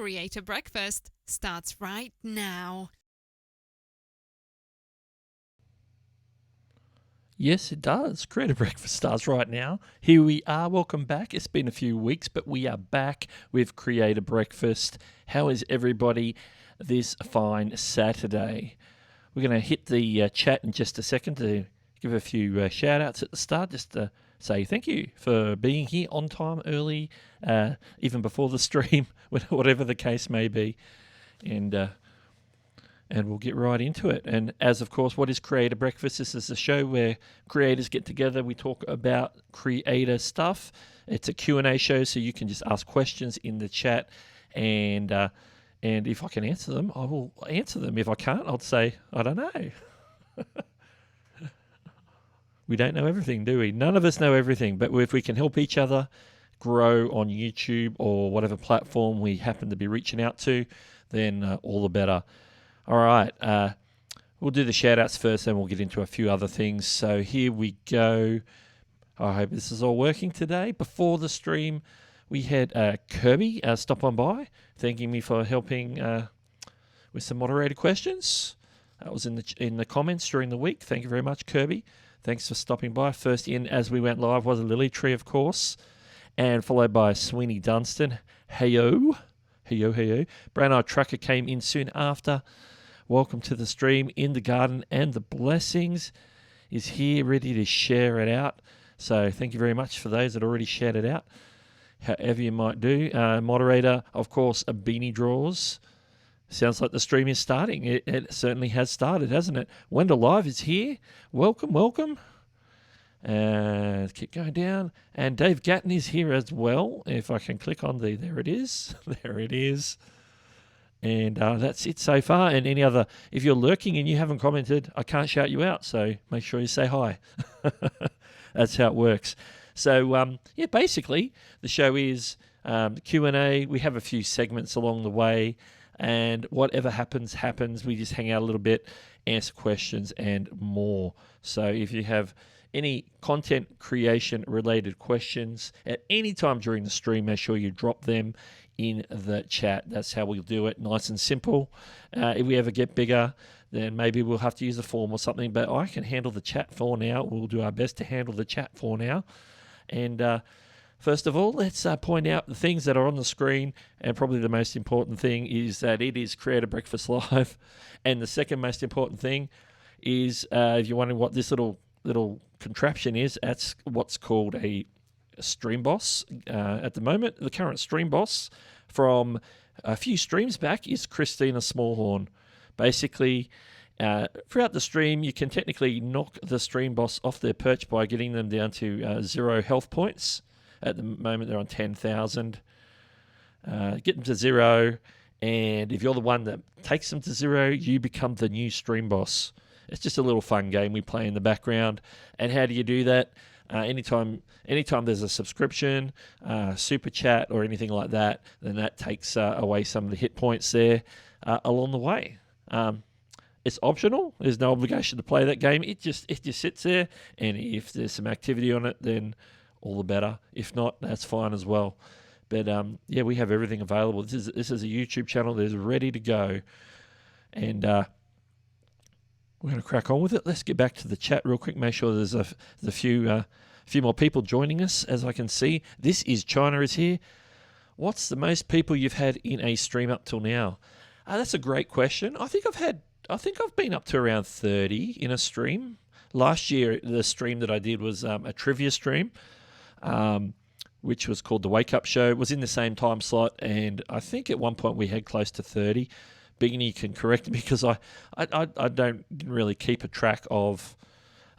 Creator Breakfast starts right now. Yes, it does. Creator Breakfast starts right now. Here we are. Welcome back. It's been a few weeks, but we are back with Creator Breakfast. How is everybody this fine Saturday? We're going to hit the chat in just a second to give a few shout outs at the start, just to say thank you for being here on time, early, even before the stream, whatever the case may be. And we'll get right into it. And as of course, what is Creator Breakfast? This is a show where creators get together. We talk about creator stuff. It's a Q&A show, so you can just ask questions in the chat, and if I can answer them, I will answer them. If I can't, I'll say, I don't know. We don't know everything, do we? None of us know everything, but if we can help each other grow on YouTube or whatever platform we happen to be reaching out to, then all the better. All right, we'll do the shout-outs first, then we'll get into a few other things. So here we go. I hope this is all working today. Before the stream, we had Kirby stop on by, thanking me for helping with some moderator questions. That was in the comments during the week. Thank you very much, Kirby. Thanks for stopping by. First in as we went live was a Lily Tree, of course, and followed by Sweeney Dunstan. Heyo. Heyo. Brown Eyed Trucker came in soon after. Welcome to the stream. In the Garden and the Blessings is here, ready to share it out. So thank you very much for those that already shared it out, however you might do. Moderator, of course, a Beanie Draws. Sounds like the stream is starting. It certainly has started, hasn't it? Wendell Live is here. Welcome. Keep going down. And Dave Gatton is here as well. If I can click on there it is. There it is. And that's it so far. And any other, if you're lurking and you haven't commented, I can't shout you out. So make sure you say hi. That's how it works. So, basically the show is Q&A. We have a few segments along the way. And whatever happens. We just hang out a little bit, answer questions and more. So if you have any content creation related questions at any time during the stream, make sure you drop them in the chat. That's how we'll do it, nice and simple. If we ever get bigger, then maybe we'll have to use a form or something, but I can handle the chat for now. We'll do our best to handle the chat for now. And first of all, let's point out the things that are on the screen, and probably the most important thing is that it is Creator Breakfast Live. And the second most important thing is, if you're wondering what this little contraption is, that's what's called a Stream Boss. At the moment, the current Stream Boss from a few streams back is Christina Smallhorn. Basically, throughout the stream, you can technically knock the Stream Boss off their perch by getting them down to 0 health points. At the moment, they're on 10,000. Get them to 0, and if you're the one that takes them to 0, you become the new Stream Boss. It's just a little fun game we play in the background. And how do you do that? Anytime there's a subscription, super chat, or anything like that, then that takes away some of the hit points there along the way. It's optional. There's no obligation to play that game. It just sits there, and if there's some activity on it, then all the better. If not, that's fine as well. But we have everything available. This is a YouTube channel that is ready to go, and we're going to crack on with it. Let's get back to the chat real quick. Make sure there's a few more people joining us, as I can see. This is China is here. What's the most people you've had in a stream up till now? That's a great question. I think I've been up to around 30 in a stream. Last year, the stream that I did was a trivia stream, which was called The Wake Up Show. It was in the same time slot, and I think at one point we had close to 30. Beanie can correct me, because I don't really keep a track of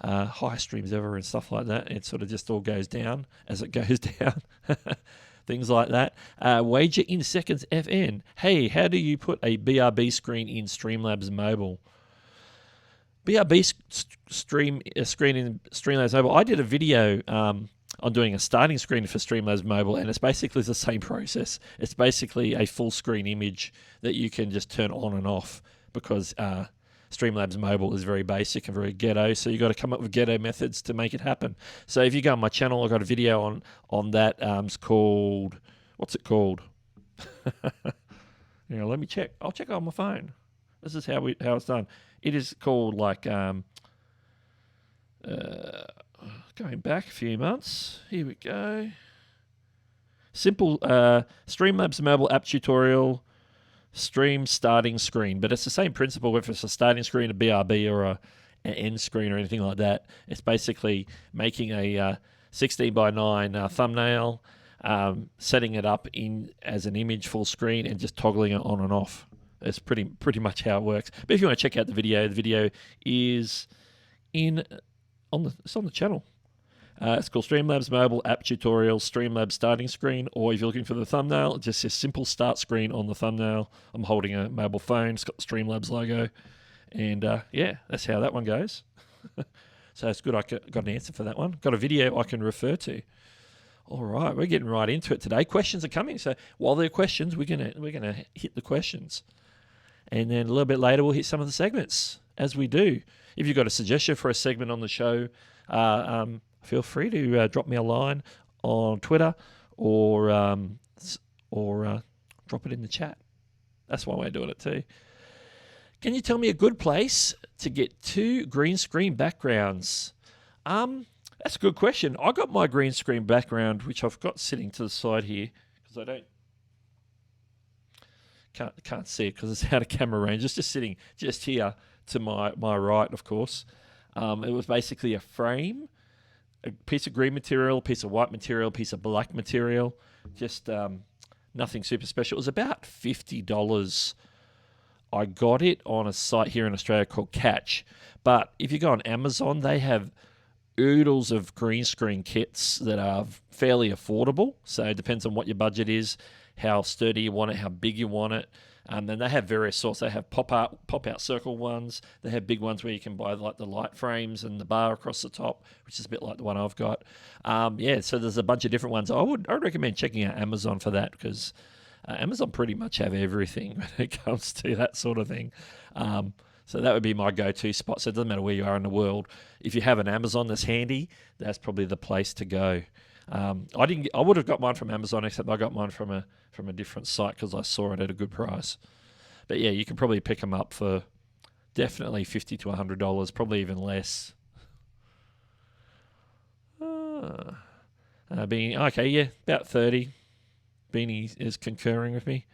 high streams ever and stuff like that. It sort of just all goes down as it goes down. Things like that. Wager in Seconds FN. Hey, how do you put a BRB screen in Streamlabs Mobile? BRB screen in Streamlabs Mobile. I did a video on doing a starting screen for Streamlabs Mobile, and it's basically the same process. It's basically a full screen image that you can just turn on and off, because Streamlabs Mobile is very basic and very ghetto, so you've got to come up with ghetto methods to make it happen. So if you go on my channel, I've got a video on that. It's called, what's it called? Let me check. I'll check on my phone. This is how it's done. It is called going back a few months. Here we go. Simple Streamlabs mobile app tutorial, stream starting screen. But it's the same principle whether it's a starting screen, a BRB, or an end screen or anything like that. It's basically making a 16 by 9 thumbnail, setting it up in as an image full screen, and just toggling it on and off. It's pretty much how it works. But if you want to check out the video is it's on the channel. It's called Streamlabs Mobile App Tutorial, Streamlabs Starting Screen, or if you're looking for the thumbnail, it just says Simple Start Screen on the thumbnail. I'm holding a mobile phone. It's got the Streamlabs logo. And that's how that one goes. So it's good I got an answer for that one. Got a video I can refer to. All right, we're getting right into it today. Questions are coming. So while there are questions, we're gonna hit the questions. And then a little bit later, we'll hit some of the segments, as we do. If you've got a suggestion for a segment on the show, feel free to drop me a line on Twitter or drop it in the chat. That's one way of doing it too. Can you tell me a good place to get 2 green screen backgrounds? That's a good question. I got my green screen background, which I've got sitting to the side here, because I can't see it because it's out of camera range. It's just sitting just here to my right, of course. It was basically a frame, a piece of green material, a piece of white material, a piece of black material, just nothing super special. It was about $50. I got it on a site here in Australia called Catch. But if you go on Amazon, they have oodles of green screen kits that are fairly affordable. So it depends on what your budget is, how sturdy you want it, how big you want it. Then they have various sorts. They have pop-out circle ones. They have big ones where you can buy like the light frames and the bar across the top, which is a bit like the one I've got. So there's a bunch of different ones. I would recommend checking out Amazon for that, because Amazon pretty much have everything when it comes to that sort of thing. So that would be my go-to spot. So it doesn't matter where you are in the world. If you have an Amazon that's handy, that's probably the place to go. I would have got mine from Amazon, except I got mine from a different site because I saw it at a good price. But yeah, you can probably pick them up for definitely $50 to $100, probably even less. Beanie, okay, yeah, about 30. Beanie is concurring with me.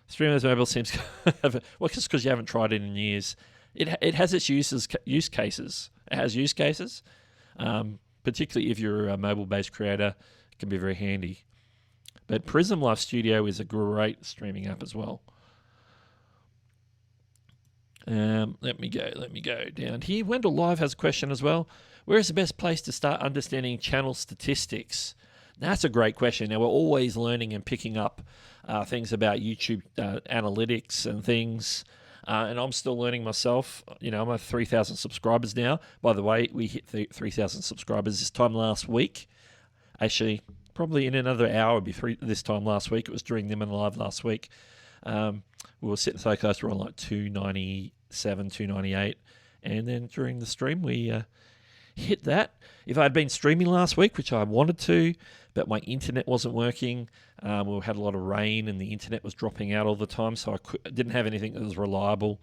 Streamlabs Mobile seems just because you haven't tried it in years. It has its use cases. It has use cases. Particularly if you're a mobile-based creator, it can be very handy. But Prism Live Studio is a great streaming app as well. Let me go down here. Wendell Live has a question as well. Where is the best place to start understanding channel statistics? That's a great question. Now, we're always learning and picking up things about YouTube analytics and things. And I'm still learning myself. I'm at 3,000 subscribers now. By the way, we hit 3,000 subscribers this time last week. Actually, probably in another hour would be this time last week. It was during them and live last week. We were sitting so close, we're on like 297, 298. And then during the stream, we hit that. If I had been streaming last week, which I wanted to, but my internet wasn't working, we had a lot of rain and the internet was dropping out all the time, so I didn't have anything that was reliable,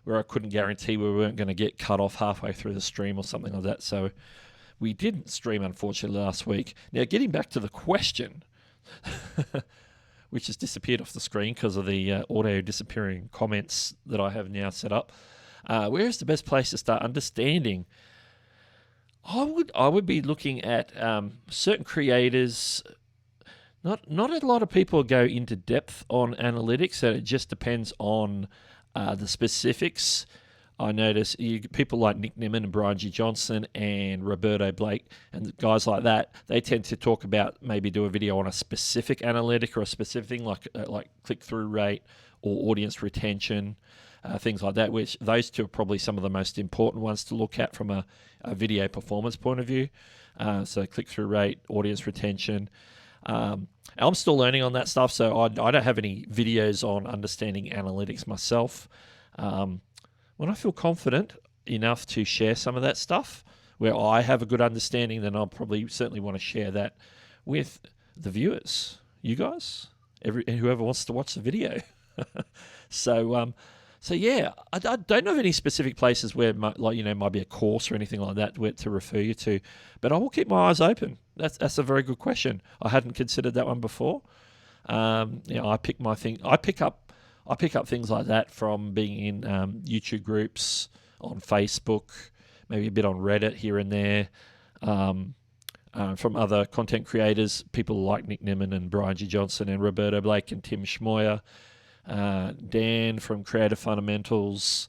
where I couldn't guarantee we weren't going to get cut off halfway through the stream or something like that. So we didn't stream, unfortunately, last week. Now, getting back to the question, which has disappeared off the screen because of the audio disappearing comments that I have now set up. Where is the best place to start understanding? I would be looking at certain creators. Not a lot of people go into depth on analytics, and it just depends on the specifics. I notice people like Nick Nimmin and Brian G. Johnson and Roberto Blake and guys like that, they tend to talk about, maybe do a video on a specific analytic or a specific thing like click-through rate or audience retention, things like that, which those two are probably some of the most important ones to look at from a video performance point of view. So click-through rate, audience retention. I'm still learning on that stuff, so I don't have any videos on understanding analytics myself. When I feel confident enough to share some of that stuff, where I have a good understanding, then I'll probably certainly want to share that with the viewers, you guys, whoever wants to watch the video. So yeah, I don't know of any specific places where might be a course or anything like that to refer you to, but I will keep my eyes open. That's a very good question. I hadn't considered that one before. I pick up things like that from being in YouTube groups, on Facebook, maybe a bit on Reddit here and there, from other content creators, people like Nick Nimmin and Brian G. Johnson and Roberto Blake and Tim Schmoyer, Dan from Creative Fundamentals.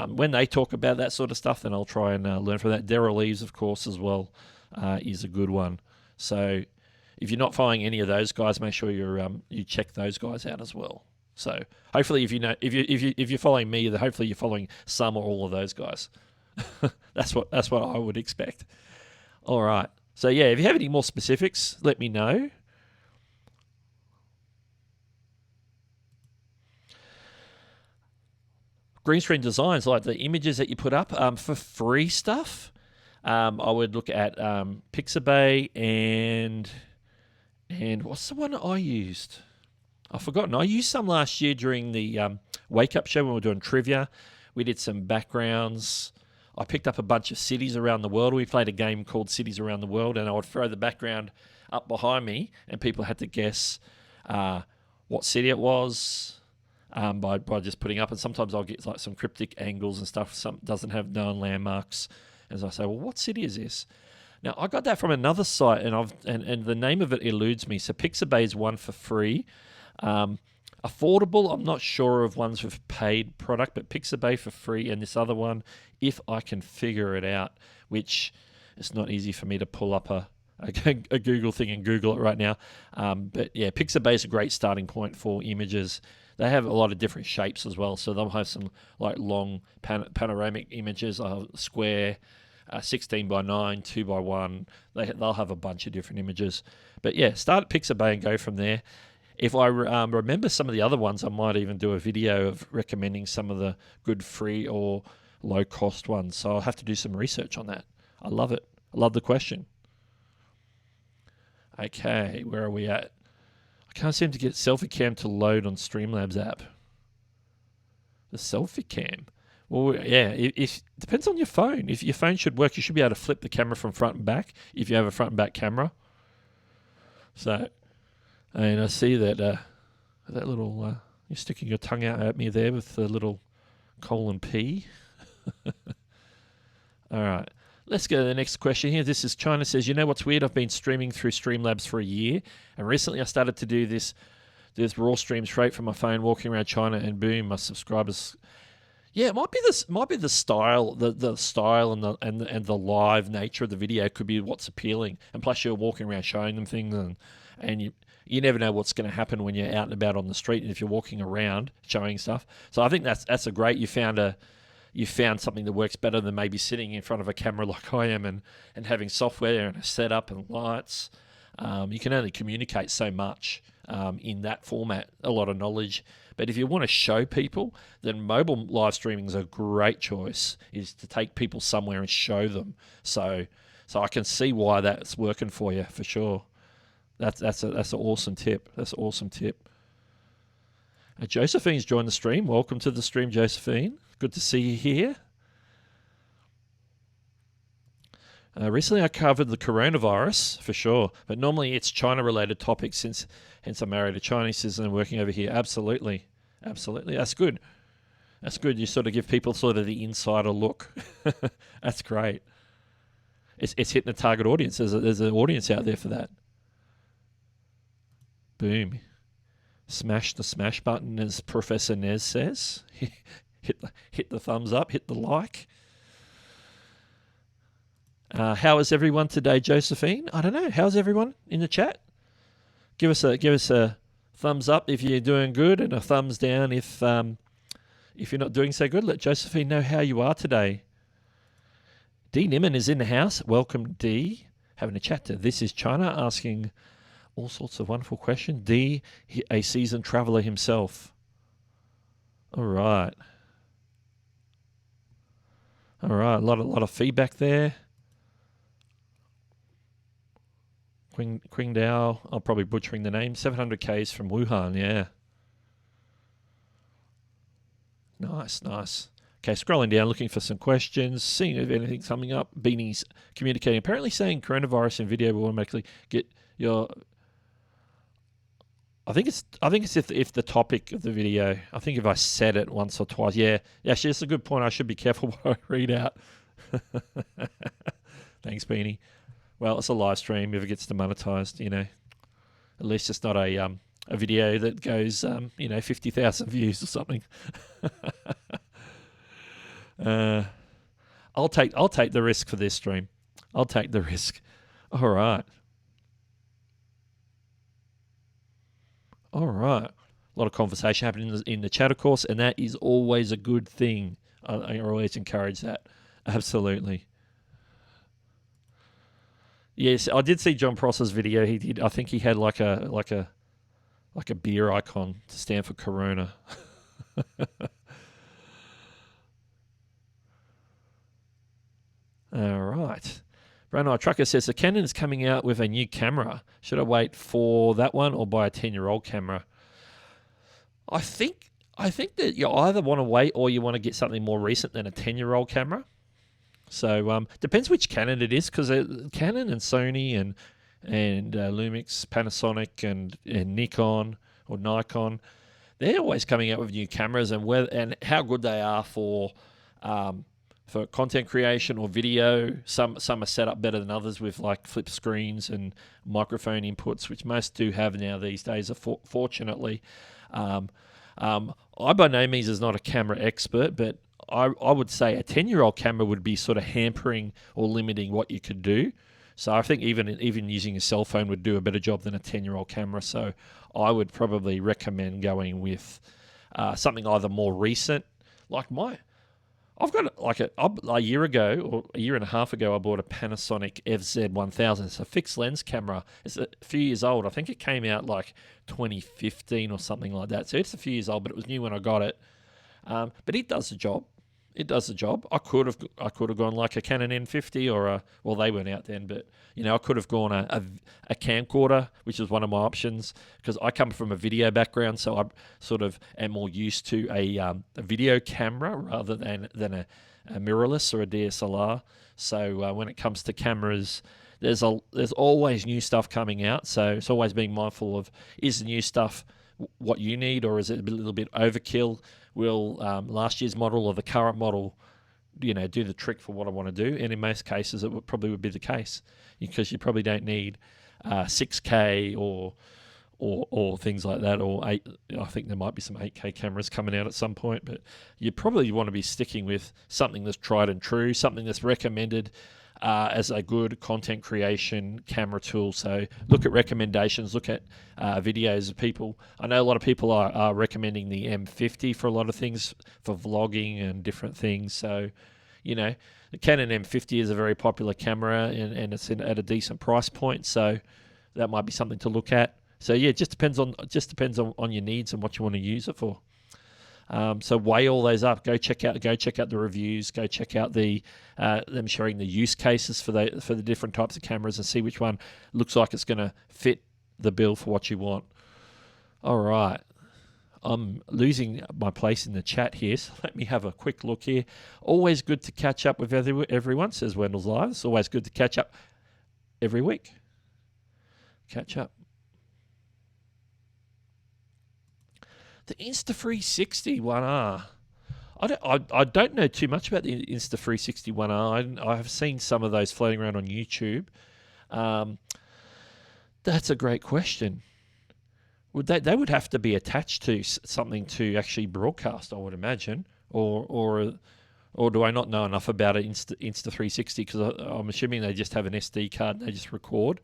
When they talk about that sort of stuff, then I'll try and learn from that. Daryl Eves, of course, as well, is a good one. So if you're not following any of those guys, make sure you check those guys out as well. So hopefully, if you're following me, then hopefully you're following some or all of those guys. That's what I would expect. All right. So yeah, if you have any more specifics, let me know. Green screen designs, like the images that you put up for free stuff, I would look at Pixabay and what's the one I used? I've forgotten. I used some last year during the Wake Up Show when we were doing trivia. We did some backgrounds. I picked up a bunch of cities around the world. We played a game called Cities Around the World, and I would throw the background up behind me, and people had to guess what city it was by just putting up. And sometimes I'll get like some cryptic angles and stuff. Some doesn't have known landmarks. As I say, well, what city is this? Now, I got that from another site, and the name of it eludes me. So Pixabay is one for free. Affordable, I'm not sure of ones with paid product, but Pixabay for free, and this other one, if I can figure it out, which it's not easy for me to pull up a Google thing and Google it right now. But yeah, Pixabay is a great starting point for images. They have a lot of different shapes as well, so they'll have some like long panoramic images, square, 16 by 9, 2 by 1. They'll have a bunch of different images. But yeah, start at Pixabay and go from there. If I remember some of the other ones, I might even do a video of recommending some of the good free or low-cost ones. So I'll have to do some research on that. I love it. I love the question. Okay, where are we at? I can't seem to get Selfie Cam to load on Streamlabs app. The Selfie Cam? Well, yeah, it depends on your phone. If your phone should work, you should be able to flip the camera from front and back if you have a front and back camera. So... And I see that that little you're sticking your tongue out at me there with the little colon P. All right, let's go to the next question here. This is China says, you know what's weird? I've been streaming through Streamlabs for a year, and recently I started to do this raw stream straight from my phone, walking around China, and boom, my subscribers. Yeah, it might be the style, the style and the live nature of the video could be what's appealing, and plus you're walking around showing them things and you never know what's going to happen when you're out and about on the street and if you're walking around showing stuff. So I think that's a great, you found something that works better than maybe sitting in front of a camera like I am and having software and a setup and lights. You can only communicate so much in that format, a lot of knowledge. But if you want to show people, then mobile live streaming is a great choice, is to take people somewhere and show them. So I can see why that's working for you for sure. That's an awesome tip. That's an awesome tip. Josephine's joined the stream. Welcome to the stream, Josephine. Good to see you here. Recently I covered the coronavirus, for sure, but normally it's China-related topics, hence I married a Chinese citizen working over here. Absolutely. That's good. That's good. You sort of give people sort of the insider look. That's great. It's hitting a target audience. There's an audience out there for that. Boom. Smash the smash button, as Professor Nez says. hit the thumbs up, hit the like. How is everyone today, Josephine? I don't know. How's everyone in the chat? Give us a thumbs up if you're doing good, and a thumbs down if you're not doing so good. Let Josephine know how you are today. D Nimmin is in the house. Welcome, D. Having a chat to This Is China, asking all sorts of wonderful questions. D, a seasoned traveller himself. All right. A lot of feedback there. Qingdao. I'm probably butchering the name. 700 Ks from Wuhan. Yeah. Nice. Okay, scrolling down, looking for some questions, seeing if anything's coming up. Beanie's communicating. Apparently saying coronavirus in video will automatically get your... I think it's if the topic of the video, I think if I said it once or twice, yeah, actually, it's a good point. I should be careful what I read out. Thanks, Beanie. Well, it's a live stream. If it gets demonetized, at least it's not a video that goes, 50,000 views or something. I'll take the risk for this stream. I'll take the risk. All right. A lot of conversation happening in the chat, of course, and that is always a good thing. I always encourage that. Absolutely. Yes, I did see John Prosser's video. He did. I think he had like a beer icon to stand for Corona. All right. Brandon Trucker says the Canon is coming out with a new camera. Should I wait for that one or buy a 10-year-old camera? I think that you either want to wait or you want to get something more recent than a 10-year-old camera. So depends which Canon it is, because Canon and Sony and Lumix, Panasonic and Nikon or Nikon, they're always coming out with new cameras, and how good they are for content creation or video. Some are set up better than others with like flip screens and microphone inputs, which most do have now these days, fortunately. I by no means is not a camera expert, but I would say a 10-year-old camera would be sort of hampering or limiting what you could do. So I think even using a cell phone would do a better job than a 10-year-old camera. So I would probably recommend going with something either more recent, like I've got a year ago or a year and a half ago, I bought a Panasonic FZ1000. It's a fixed lens camera. It's a few years old. I think it came out like 2015 or something like that. So it's a few years old, but it was new when I got it. But it does the job. I could have gone like a Canon N50 or they weren't out then, but I could have gone a camcorder, which is one of my options, because I come from a video background, so I sort of am more used to a video camera rather than a mirrorless or a DSLR. So when it comes to cameras, there's always new stuff coming out. So it's always being mindful of, is the new stuff what you need, or is it a little bit overkill? Will last year's model or the current model, do the trick for what I want to do? And in most cases, it probably would be the case, because you probably don't need 6K or things like that, or 8. I think there might be some 8K cameras coming out at some point, but you probably want to be sticking with something that's tried and true, something that's recommended as a good content creation camera tool. So look at recommendations, look at videos of people. I know a lot of people are recommending the M50 for a lot of things, for vlogging and different things. So, the Canon M50 is a very popular camera, and it's at a decent price point. So that might be something to look at. So yeah, it just depends on your needs and what you want to use it for. So weigh all those up. Go check out the reviews. Go check out them showing the use cases for the different types of cameras, and see which one looks like it's going to fit the bill for what you want. All right, I'm losing my place in the chat here, so let me have a quick look here. Always good to catch up with everyone, says Wendell's Live. It's always good to catch up every week. Catch up. The Insta360 1R. I don't know too much about the Insta360 1R. I have seen some of those floating around on YouTube. That's a great question. They would have to be attached to something to actually broadcast, I would imagine, or do I not know enough about it, Insta360? Because I'm assuming they just have an SD card and they just record.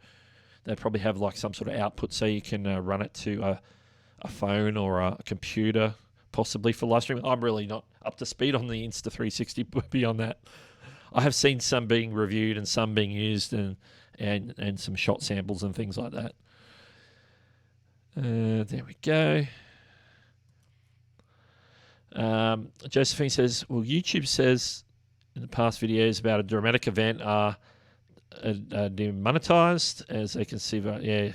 They probably have like some sort of output so you can run it to a phone or a computer, possibly for live streaming. I'm really not up to speed on the Insta360 beyond that. I have seen some being reviewed and some being used, and some shot samples and things like that. There we go. Josephine says, well, YouTube says in the past videos about a dramatic event are demonetized, as they can see. Yeah,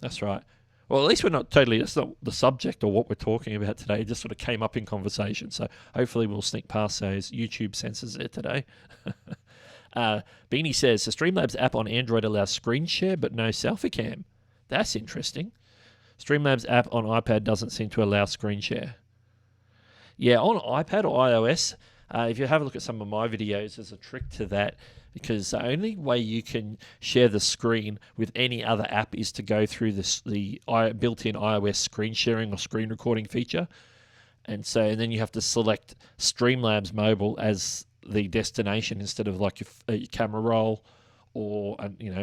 that's right. Well, at least that's not the subject or what we're talking about today. It just sort of came up in conversation. So hopefully we'll sneak past those YouTube censors there today. Beanie says, the Streamlabs app on Android allows screen share but no selfie cam. That's interesting. Streamlabs app on iPad doesn't seem to allow screen share. Yeah, on iPad or iOS, if you have a look at some of my videos, there's a trick to that, because the only way you can share the screen with any other app is to go through the built-in iOS screen sharing or screen recording feature. And then you have to select Streamlabs Mobile as the destination instead of like your camera roll or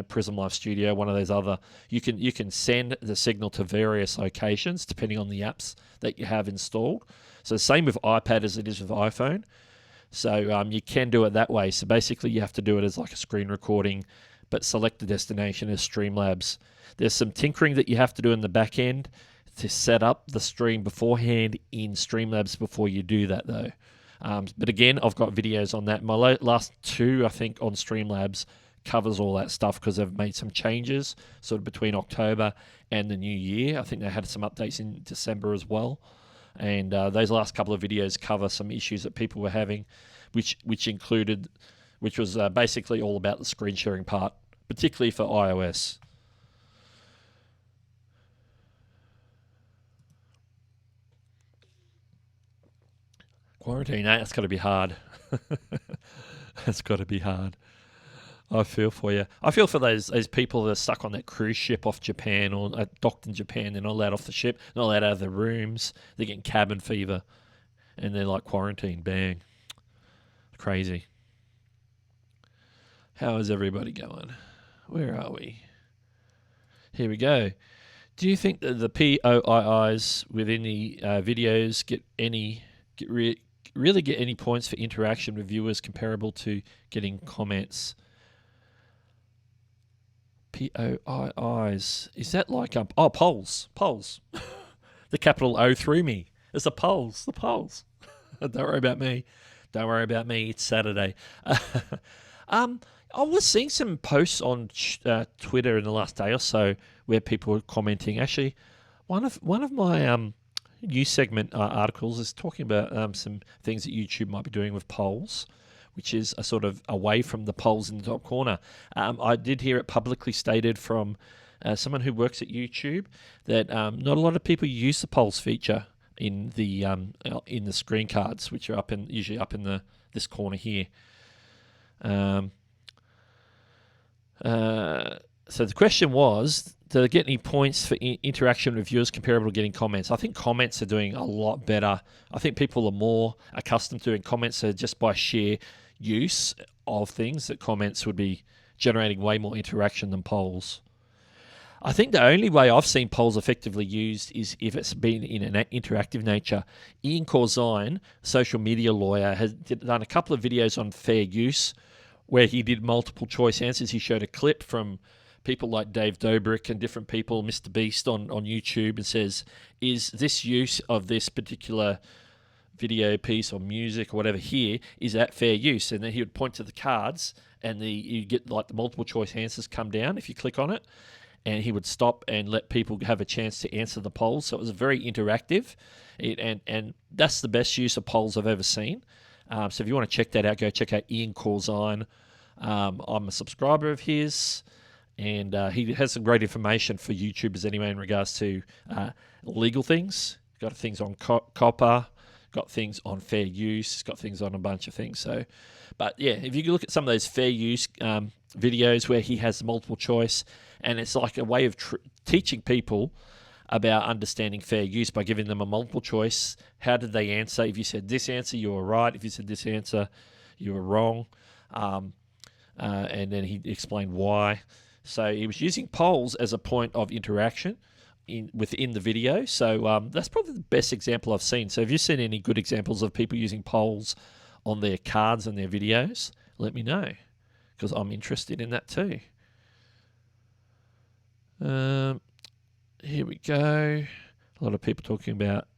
Prism Live Studio, one of those other. You can send the signal to various locations depending on the apps that you have installed. So same with iPad as it is with iPhone. So you can do it that way. So basically you have to do it as like a screen recording, but select the destination as Streamlabs. There's some tinkering that you have to do in the back end to set up the stream beforehand in Streamlabs before you do that though. But again, I've got videos on that. My last two, I think, on Streamlabs covers all that stuff because they've made some changes sort of between October and the new year. I think they had some updates in December as well. And those last couple of videos cover some issues that people were having, which was basically all about the screen sharing part, particularly for iOS. Quarantine, that's got to be hard. That's got to be hard. I feel for you. I feel for those people that are stuck on that cruise ship off Japan or docked in Japan. They're not allowed off the ship, not allowed out of their rooms. They're getting cabin fever, and they're like quarantined. Bang. Crazy. How is everybody going? Where are we? Here we go. Do you think that the POIs within the videos really get any points for interaction with viewers comparable to getting comments? POIs. Is that like polls? Polls. The capital O threw me. It's the polls. Don't worry about me. It's Saturday. I was seeing some posts on Twitter in the last day or so where people were commenting. Actually, one of my news segment articles is talking about some things that YouTube might be doing with polls, which is a sort of away from the polls in the top corner. I did hear it publicly stated from someone who works at YouTube that not a lot of people use the polls feature in the screen cards, which are usually up in this corner here. So the question was, do they get any points for interaction with viewers comparable to getting comments? I think comments are doing a lot better. I think people are more accustomed to doing comments, so just by sheer use of things, that comments would be generating way more interaction than polls. I think the only way I've seen polls effectively used is if it's been in an interactive nature. Ian Corzine, social media lawyer, has done a couple of videos on fair use where he did multiple choice answers. He showed a clip from people like Dave Dobrik and different people, Mr. Beast on YouTube, and says, is this use of this particular video piece or music or whatever here, is that fair use? And then he would point to the cards and you get like the multiple choice answers come down if you click on it, and he would stop and let people have a chance to answer the polls. So it was very interactive, and that's the best use of polls I've ever seen. So if you want to check that out, go check out Ian Corzine. I'm a subscriber of his, and he has some great information for YouTubers anyway in regards to legal things. Got things on copper, got things on fair use, got things on a bunch of things. So, but yeah, if you look at some of those fair use videos where he has multiple choice, and it's like a way of teaching people about understanding fair use by giving them a multiple choice. How did they answer? If you said this answer, you were right. If you said this answer, you were wrong. And then he explained why. So he was using polls as a point of interaction within the video. So that's probably the best example I've seen. So have you seen any good examples of people using polls on their cards and their videos? Let me know, because I'm interested in that too. Here we go. A lot of people talking about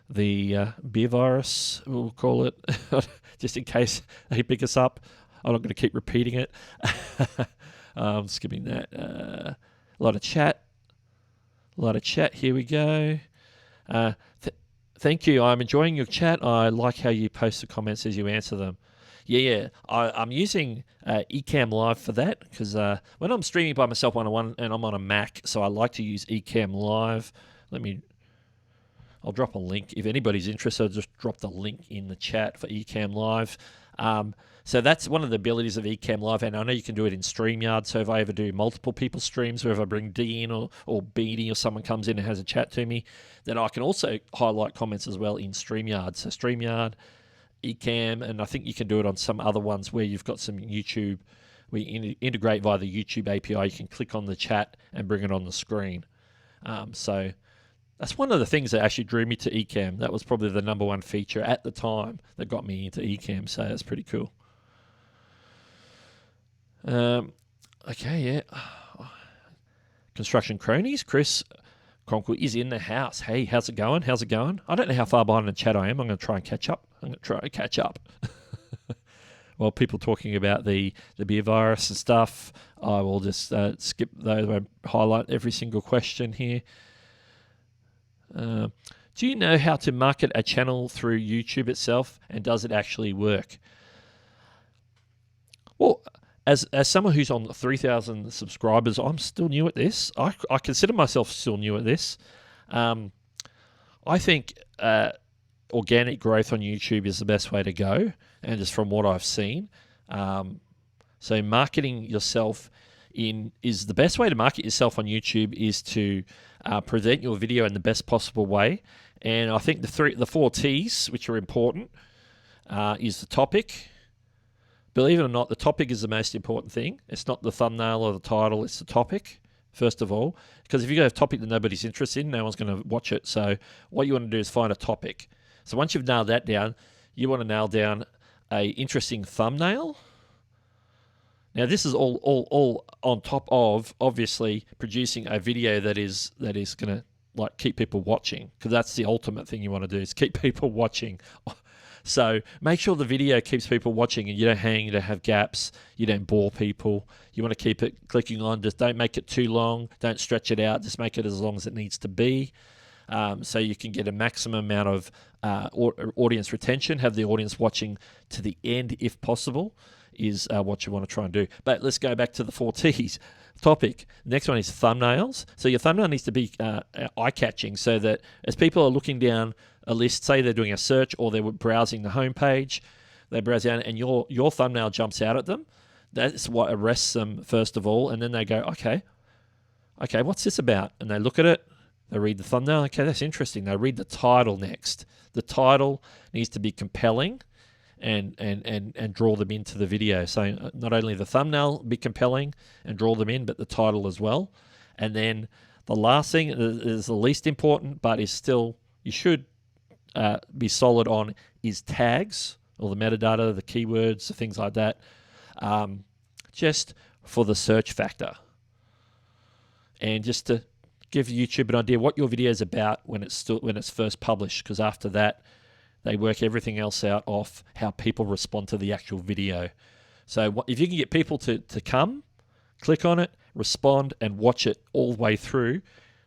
the beer virus, we'll call it, just in case they pick us up. I'm not going to keep repeating it. Skipping that. A lot of chat. Here we go. Thank you. I'm enjoying your chat. I like how you post the comments as you answer them. Yeah. I'm using Ecamm Live for that because when I'm streaming by myself one-on-one and I'm on a Mac, so I like to use Ecamm Live. I'll drop a link. If anybody's interested, I'll just drop the link in the chat for Ecamm Live. So that's one of the abilities of Ecamm Live, and I know you can do it in StreamYard. So if I ever do multiple people streams, or if I bring D in or Beatty or someone comes in and has a chat to me, then I can also highlight comments as well in StreamYard. So StreamYard, Ecamm, and I think you can do it on some other ones where you've got some YouTube. We integrate via the YouTube API. You can click on the chat and bring it on the screen. So that's one of the things that actually drew me to Ecamm. That was probably the number one feature at the time that got me into Ecamm. So that's pretty cool. Okay, yeah. Construction Cronies. Chris Conkle is in the house. Hey, how's it going? I don't know how far behind in the chat I am. I'm going to try and catch up. While people talking about the beer virus and stuff, I will just skip those. I highlight every single question here. Do you know how to market a channel through YouTube itself, and does it actually work? Well, as someone who's on 3,000 subscribers, I'm still new at this. I consider myself still new at this. I think organic growth on YouTube is the best way to go, and just from what I've seen. So marketing yourself is the best way to market yourself on YouTube is to present your video in the best possible way. And I think the 4 T's, which are important, is the topic. Believe it or not, the topic is the most important thing. It's not the thumbnail or the title, it's the topic, first of all. Because if you go a topic that nobody's interested in, no one's going to watch it. So what you want to do is find a topic. So once you've nailed that down, you want to nail down a interesting thumbnail. Now this is all on top of obviously producing a video that is going to like keep people watching, because that's the ultimate thing you want to do is keep people watching. So make sure the video keeps people watching and you don't hang, you don't have gaps, you don't bore people. You want to keep it clicking on. Just don't make it too long. Don't stretch it out. Just make it as long as it needs to be, so you can get a maximum amount of audience retention. Have the audience watching to the end if possible is what you want to try and do. But let's go back to the 4 T's. Topic. Next one is thumbnails. So your thumbnail needs to be eye-catching so that as people are looking down a list, say they're doing a search or they're browsing the homepage, they browse down and your thumbnail jumps out at them. That's what arrests them first of all, and then they go, okay, what's this about? And they look at it, they read the thumbnail, okay, that's interesting. They read the title next. The title needs to be compelling and draw them into the video. So not only the thumbnail be compelling and draw them in, but the title as well. And then the last thing is the least important, but is still you should be solid on is tags, or the metadata, the keywords, the things like that, just for the search factor. And just to give YouTube an idea what your video is about when it's first published, because after that, they work everything else out off how people respond to the actual video. So if you can get people to come, click on it, respond, and watch it all the way through,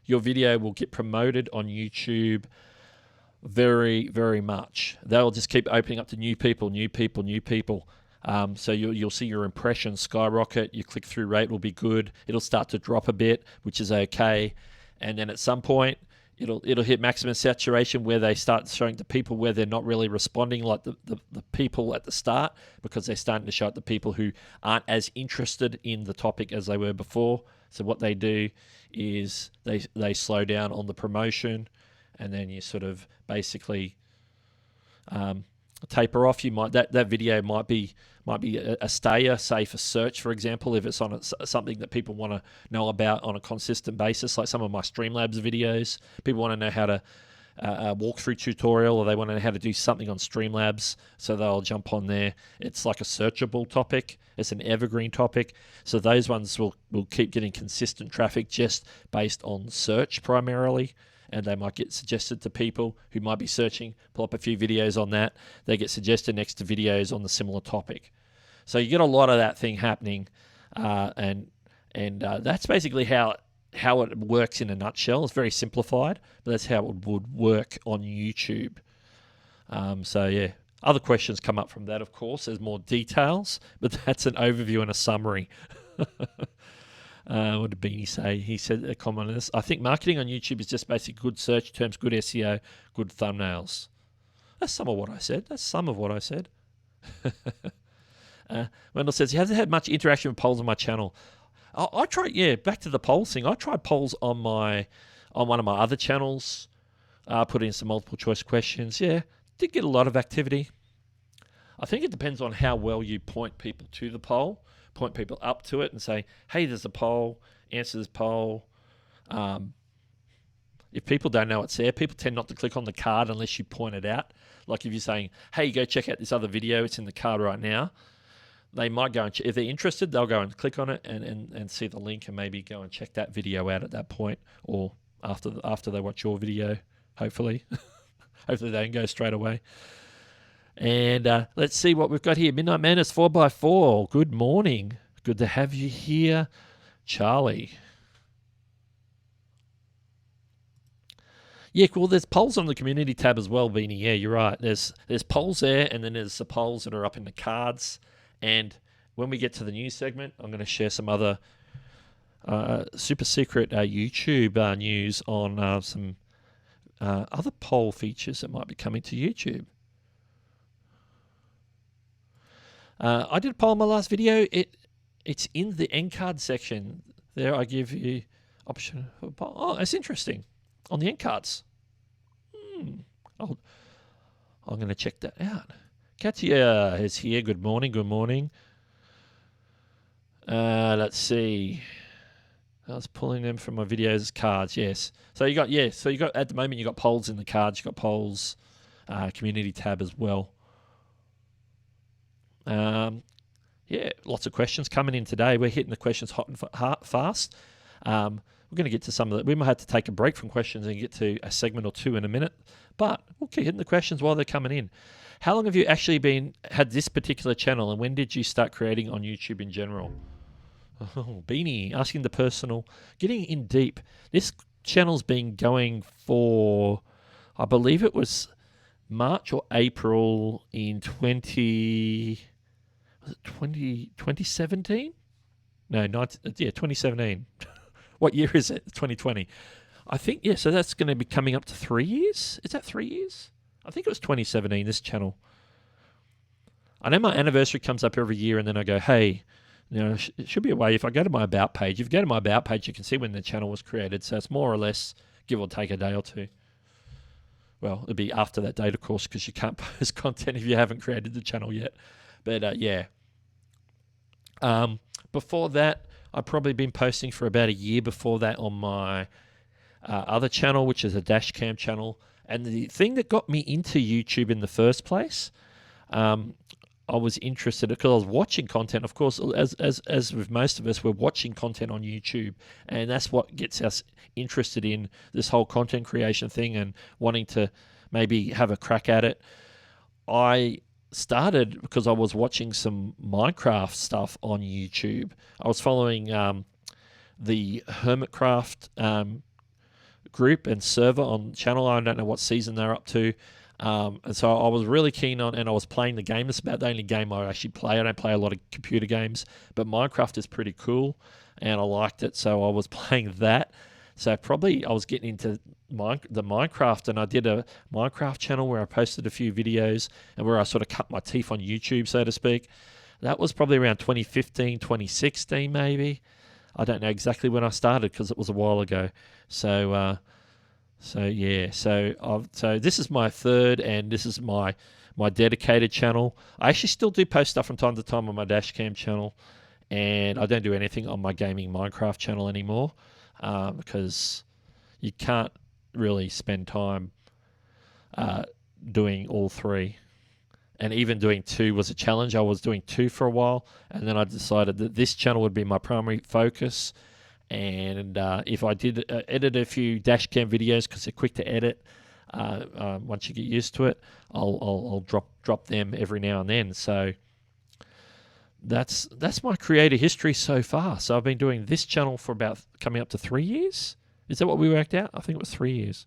your video will get promoted on YouTube very, very much. They'll just keep opening up to new people. So you'll see your impressions skyrocket. Your click-through rate will be good. It'll start to drop a bit, which is okay. And then at some point, it'll hit maximum saturation where they start showing to people where they're not really responding like the people at the start, because they're starting to show up the people who aren't as interested in the topic as they were before. So what they do is they slow down on the promotion, and then you sort of basically taper off. That video might be a stayer, say for search, for example, if it's on something that people want to know about on a consistent basis, like some of my Streamlabs videos. People want to know how to walkthrough tutorial, or they want to know how to do something on Streamlabs, so they'll jump on there. It's like a searchable topic. It's an evergreen topic. So those ones will keep getting consistent traffic just based on search primarily. And they might get suggested to people who might be searching, pull up a few videos on that. They get suggested next to videos on the similar topic. So you get a lot of that thing happening. And And that's basically how it works in a nutshell. It's very simplified, but that's how it would work on YouTube. So yeah, other questions come up from that, of course. There's more details, but that's an overview and a summary. What did Beanie say? He said a comment on this. I think marketing on YouTube is just basic good search terms, good SEO, good thumbnails. That's some of what I said. Wendell says, he hasn't had much interaction with polls on my channel. I tried, back to the polls thing. I tried polls on one of my other channels, put in some multiple choice questions. Yeah, did get a lot of activity. I think it depends on how well you point people to the poll, point people up to it and say, hey, there's a poll, answer this poll. If people don't know it's there, people tend not to click on the card unless you point it out. Like if you're saying, hey, go check out this other video, it's in the card right now. They might go and if they're interested, they'll go and click on it and see the link and maybe go and check that video out at that point, or after they watch your video, hopefully. Hopefully they don't go straight away. And let's see what we've got here. Midnight Madness 4x4. Good morning. Good to have you here, Charlie. Yeah, cool. There's polls on the community tab as well, Beanie. Yeah, you're right. There's polls there, and then there's the polls that are up in the cards. And when we get to the news segment, I'm going to share some other super secret YouTube news on some other poll features that might be coming to YouTube. I did a poll in my last video. It's in the end card section. There I give you option for poll. Oh, that's interesting. On the end cards. I'm going to check that out. Katia is here. Good morning. Good morning. Let's see. I was pulling them from my videos as cards. Yes. So you got at the moment you got polls in the cards. You got polls, community tab as well. Lots of questions coming in today. We're hitting the questions hot and fast. We're going to get to some of it. We might have to take a break from questions and get to a segment or two in a minute, but we'll keep hitting the questions while they're coming in. How long have you actually had this particular channel, and when did you start creating on YouTube in general? Oh, Beanie, asking the personal, getting in deep. This channel's been going for, I believe it was March or April in 2017? No, 2017. What year is it? 2020. I think, so that's going to be coming up to 3 years. Is that 3 years? I think it was 2017, this channel. I know my anniversary comes up every year, and then I go, hey, it should be a way. If I go to my About page, if you go to my About page, you can see when the channel was created. So it's more or less, give or take a day or two. Well, it'll be after that date, of course, because you can't post content if you haven't created the channel yet. But before that, I've probably been posting for about a year before that on my other channel, which is a Dashcam channel. And the thing that got me into YouTube in the first place, I was interested because I was watching content. Of course, as with most of us, we're watching content on YouTube, and that's what gets us interested in this whole content creation thing and wanting to maybe have a crack at it. I started because I was watching some Minecraft stuff on YouTube. I was following the Hermitcraft group and server on the channel. I don't know what season they're up to. And so I was really keen on, and I was playing the game. It's about the only game I actually play. I don't play a lot of computer games, but Minecraft is pretty cool, and I liked it, so I was playing that. So probably I was getting into the Minecraft, and I did a Minecraft channel where I posted a few videos and where I sort of cut my teeth on YouTube, so to speak. That was probably around 2015, 2016 maybe. I don't know exactly when I started because it was a while ago. So this is my third, and this is my dedicated channel. I actually still do post stuff from time to time on my Dashcam channel, and I don't do anything on my gaming Minecraft channel anymore because you can't really spend time doing all three. And even doing two was a challenge. I was doing two for a while, and then I decided that this channel would be my primary focus. And if I did edit a few Dashcam videos because they're quick to edit, once you get used to it, I'll drop them every now and then. So that's my creator history so far. So I've been doing this channel for about coming up to 3 years. Is that what we worked out? I think it was 3 years.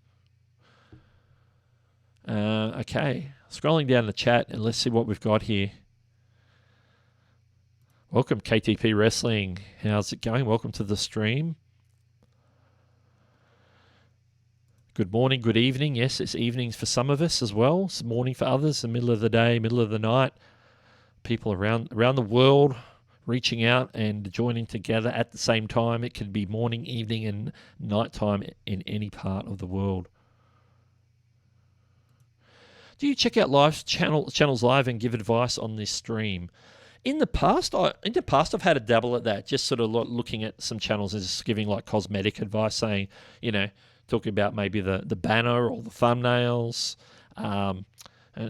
Okay, scrolling down the chat and let's see what we've got here. Welcome KTP Wrestling. How's it going? Welcome to the stream. Good morning, good evening. Yes, it's evenings for some of us as well. It's morning for others, the middle of the day, middle of the night. People around the world reaching out and joining together at the same time. It can be morning, evening, and nighttime in any part of the world. Do you check out live channels live and give advice on this stream? In the past, I've had a dabble at that, just sort of looking at some channels and just giving like cosmetic advice, saying, talking about maybe the banner or the thumbnails. And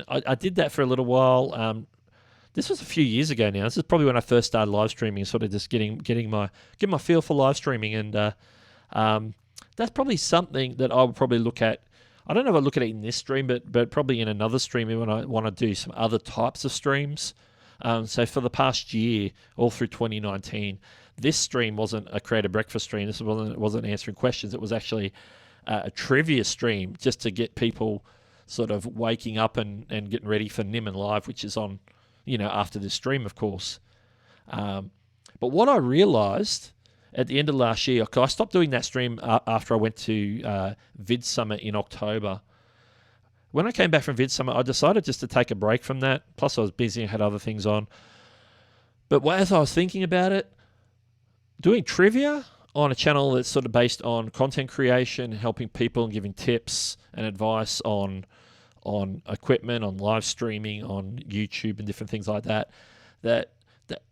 I did that for a little while. This was a few years ago now. This is probably when I first started live streaming, sort of just getting my feel for live streaming, and that's probably something that I would probably look at. I don't know if I look at it in this stream, but probably in another stream when I want to do some other types of streams. So for the past year, all through 2019, this stream wasn't a Creator Breakfast stream. This wasn't answering questions. It was actually a trivia stream, just to get people sort of waking up and getting ready for Niman Live, which is on, after this stream, of course. But what I realized at the end of last year, because I stopped doing that stream after I went to Vid Summit in October. When I came back from Vid Summit, I decided just to take a break from that. Plus, I was busy and had other things on. But as I was thinking about it, doing trivia on a channel that's sort of based on content creation, helping people and giving tips and advice on equipment, on live streaming, on YouTube and different things like that,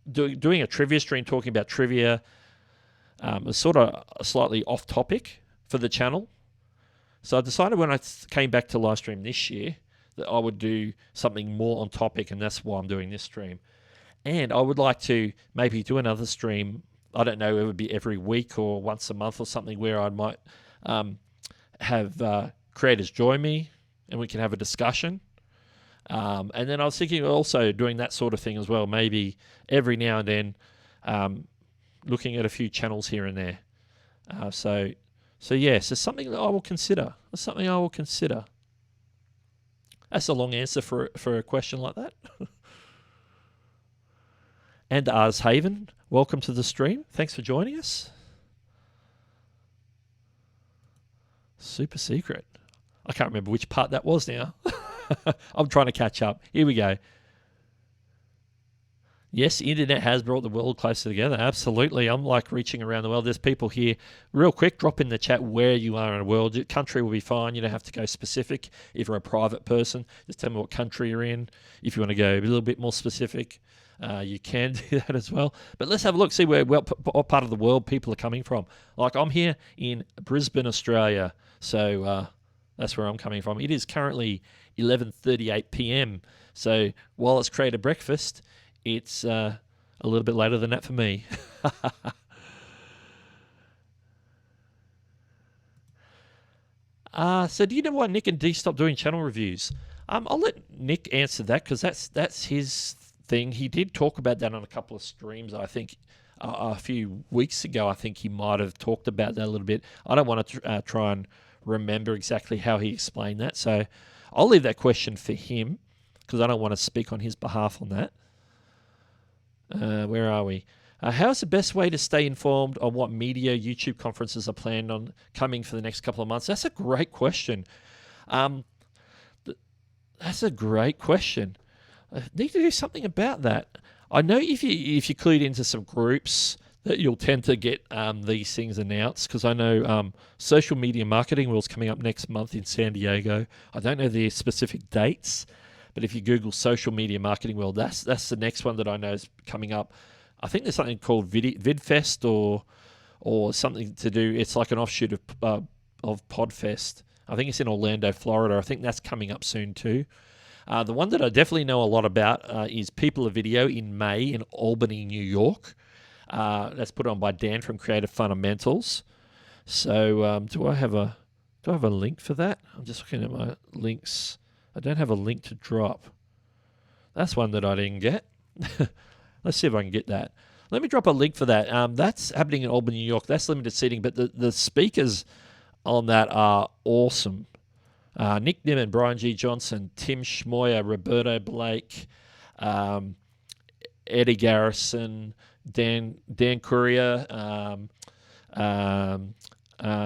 doing a trivia stream talking about trivia was sort of slightly off topic for the channel. So I decided when I came back to live stream this year that I would do something more on topic, and that's why I'm doing this stream. And I would like to maybe do another stream. I don't know, it would be every week or once a month or something, where I might have creators join me and we can have a discussion. And then I was thinking also doing that sort of thing as well, maybe every now and then, looking at a few channels here and there. So yes, it's something that I will consider. It's something I will consider. That's a long answer for a question like that. And Ars Haven, welcome to the stream. Thanks for joining us. Super secret. I can't remember which part that was now. I'm trying to catch up. Here we go. Yes, the internet has brought the world closer together. Absolutely. I'm like reaching around the world. There's people here. Real quick, drop in the chat where you are in the world. Your country will be fine. You don't have to go specific. If you're a private person, just tell me what country you're in. If you want to go a little bit more specific, you can do that as well. But let's have a look, see what part of the world people are coming from. Like I'm here in Brisbane, Australia. So that's where I'm coming from. It is currently 11:38 p.m. So while it's Creator Breakfast, it's a little bit later than that for me. So do you know why Nick and Dee stopped doing channel reviews? I'll let Nick answer that, because that's his thing. He did talk about that on a couple of streams, I think, a few weeks ago. I think he might have talked about that a little bit. I don't want to try and remember exactly how he explained that. So I'll leave that question for him, because I don't want to speak on his behalf on that. Where are we? How's the best way to stay informed on what media YouTube conferences are planned on coming for the next couple of months? That's a great question. That's a great question. I need to do something about that. I know if you clued into some groups that you'll tend to get these things announced, because I know Social Media Marketing World's coming up next month in San Diego. I don't know the specific dates, but if you Google Social Media Marketing World, that's the next one that I know is coming up. I think there's something called VidFest or something to do. It's like an offshoot of Podfest. I think it's in Orlando, Florida. I think that's coming up soon too. The one that I definitely know a lot about is People of Video in May in Albany, New York. That's put on by Dan from Creative Fundamentals. So do I have a link for that? I'm just looking at my links. I don't have a link to drop. That's one that I didn't get. Let's see if I can get that. Let me drop a link for that. That's happening in Albany, New York. That's limited seating, but the speakers on that are awesome. Nick Nimmin, Brian G. Johnson, Tim Schmoyer, Roberto Blake, Eddie Garrison, Dan Courier,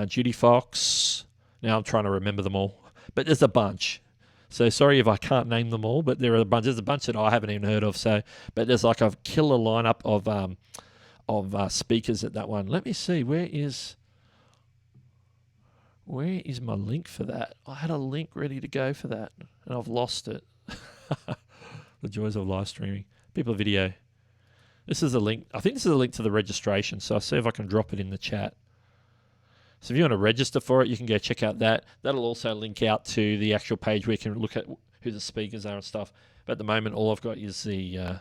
Judy Fox. Now I'm trying to remember them all, but there's a bunch. So sorry if I can't name them all, but there's a bunch that I haven't even heard of. So, but there's like a killer lineup of speakers at that one. Let me see, where is my link for that? I had a link ready to go for that, and I've lost it. The joys of live streaming. People video. This is a link. I think this is a link to the registration, so I'll see if I can drop it in the chat. So if you want to register for it, you can go check out that. That'll also link out to the actual page where you can look at who the speakers are and stuff. But at the moment, all I've got is the...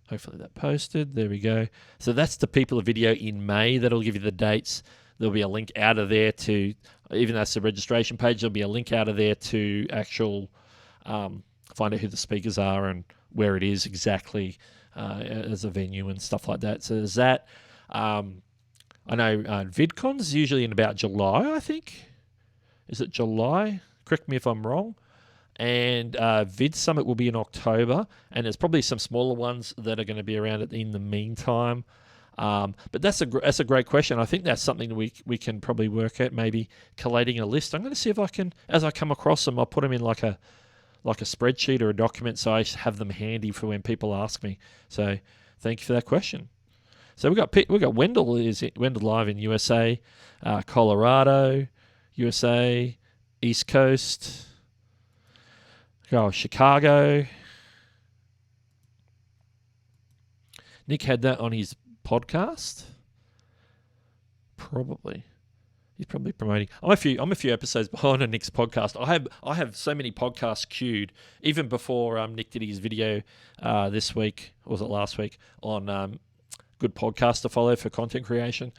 hopefully that posted. There we go. So that's the People of Video in May. That'll give you the dates. There'll be a link out of there to... Even though it's the registration page, there'll be a link out of there to actual... find out who the speakers are and where it is exactly as a venue and stuff like that. So there's that. I know VidCon's usually in about July, I think. Is it July? Correct me if I'm wrong. And Vid Summit will be in October, and there's probably some smaller ones that are going to be around in the meantime. But that's a great question. I think that's something we can probably work at, maybe collating a list. I'm going to see if I can, as I come across them, I'll put them in like a spreadsheet or a document so I have them handy for when people ask me. So thank you for that question. So we got Wendell live in USA, Colorado, USA, East Coast, Chicago. Nick had that on his podcast. Probably. He's probably promoting. I'm a few episodes behind on Nick's podcast. I have so many podcasts queued, even before Nick did his video this week, or was it last week, on good podcast to follow for content creation.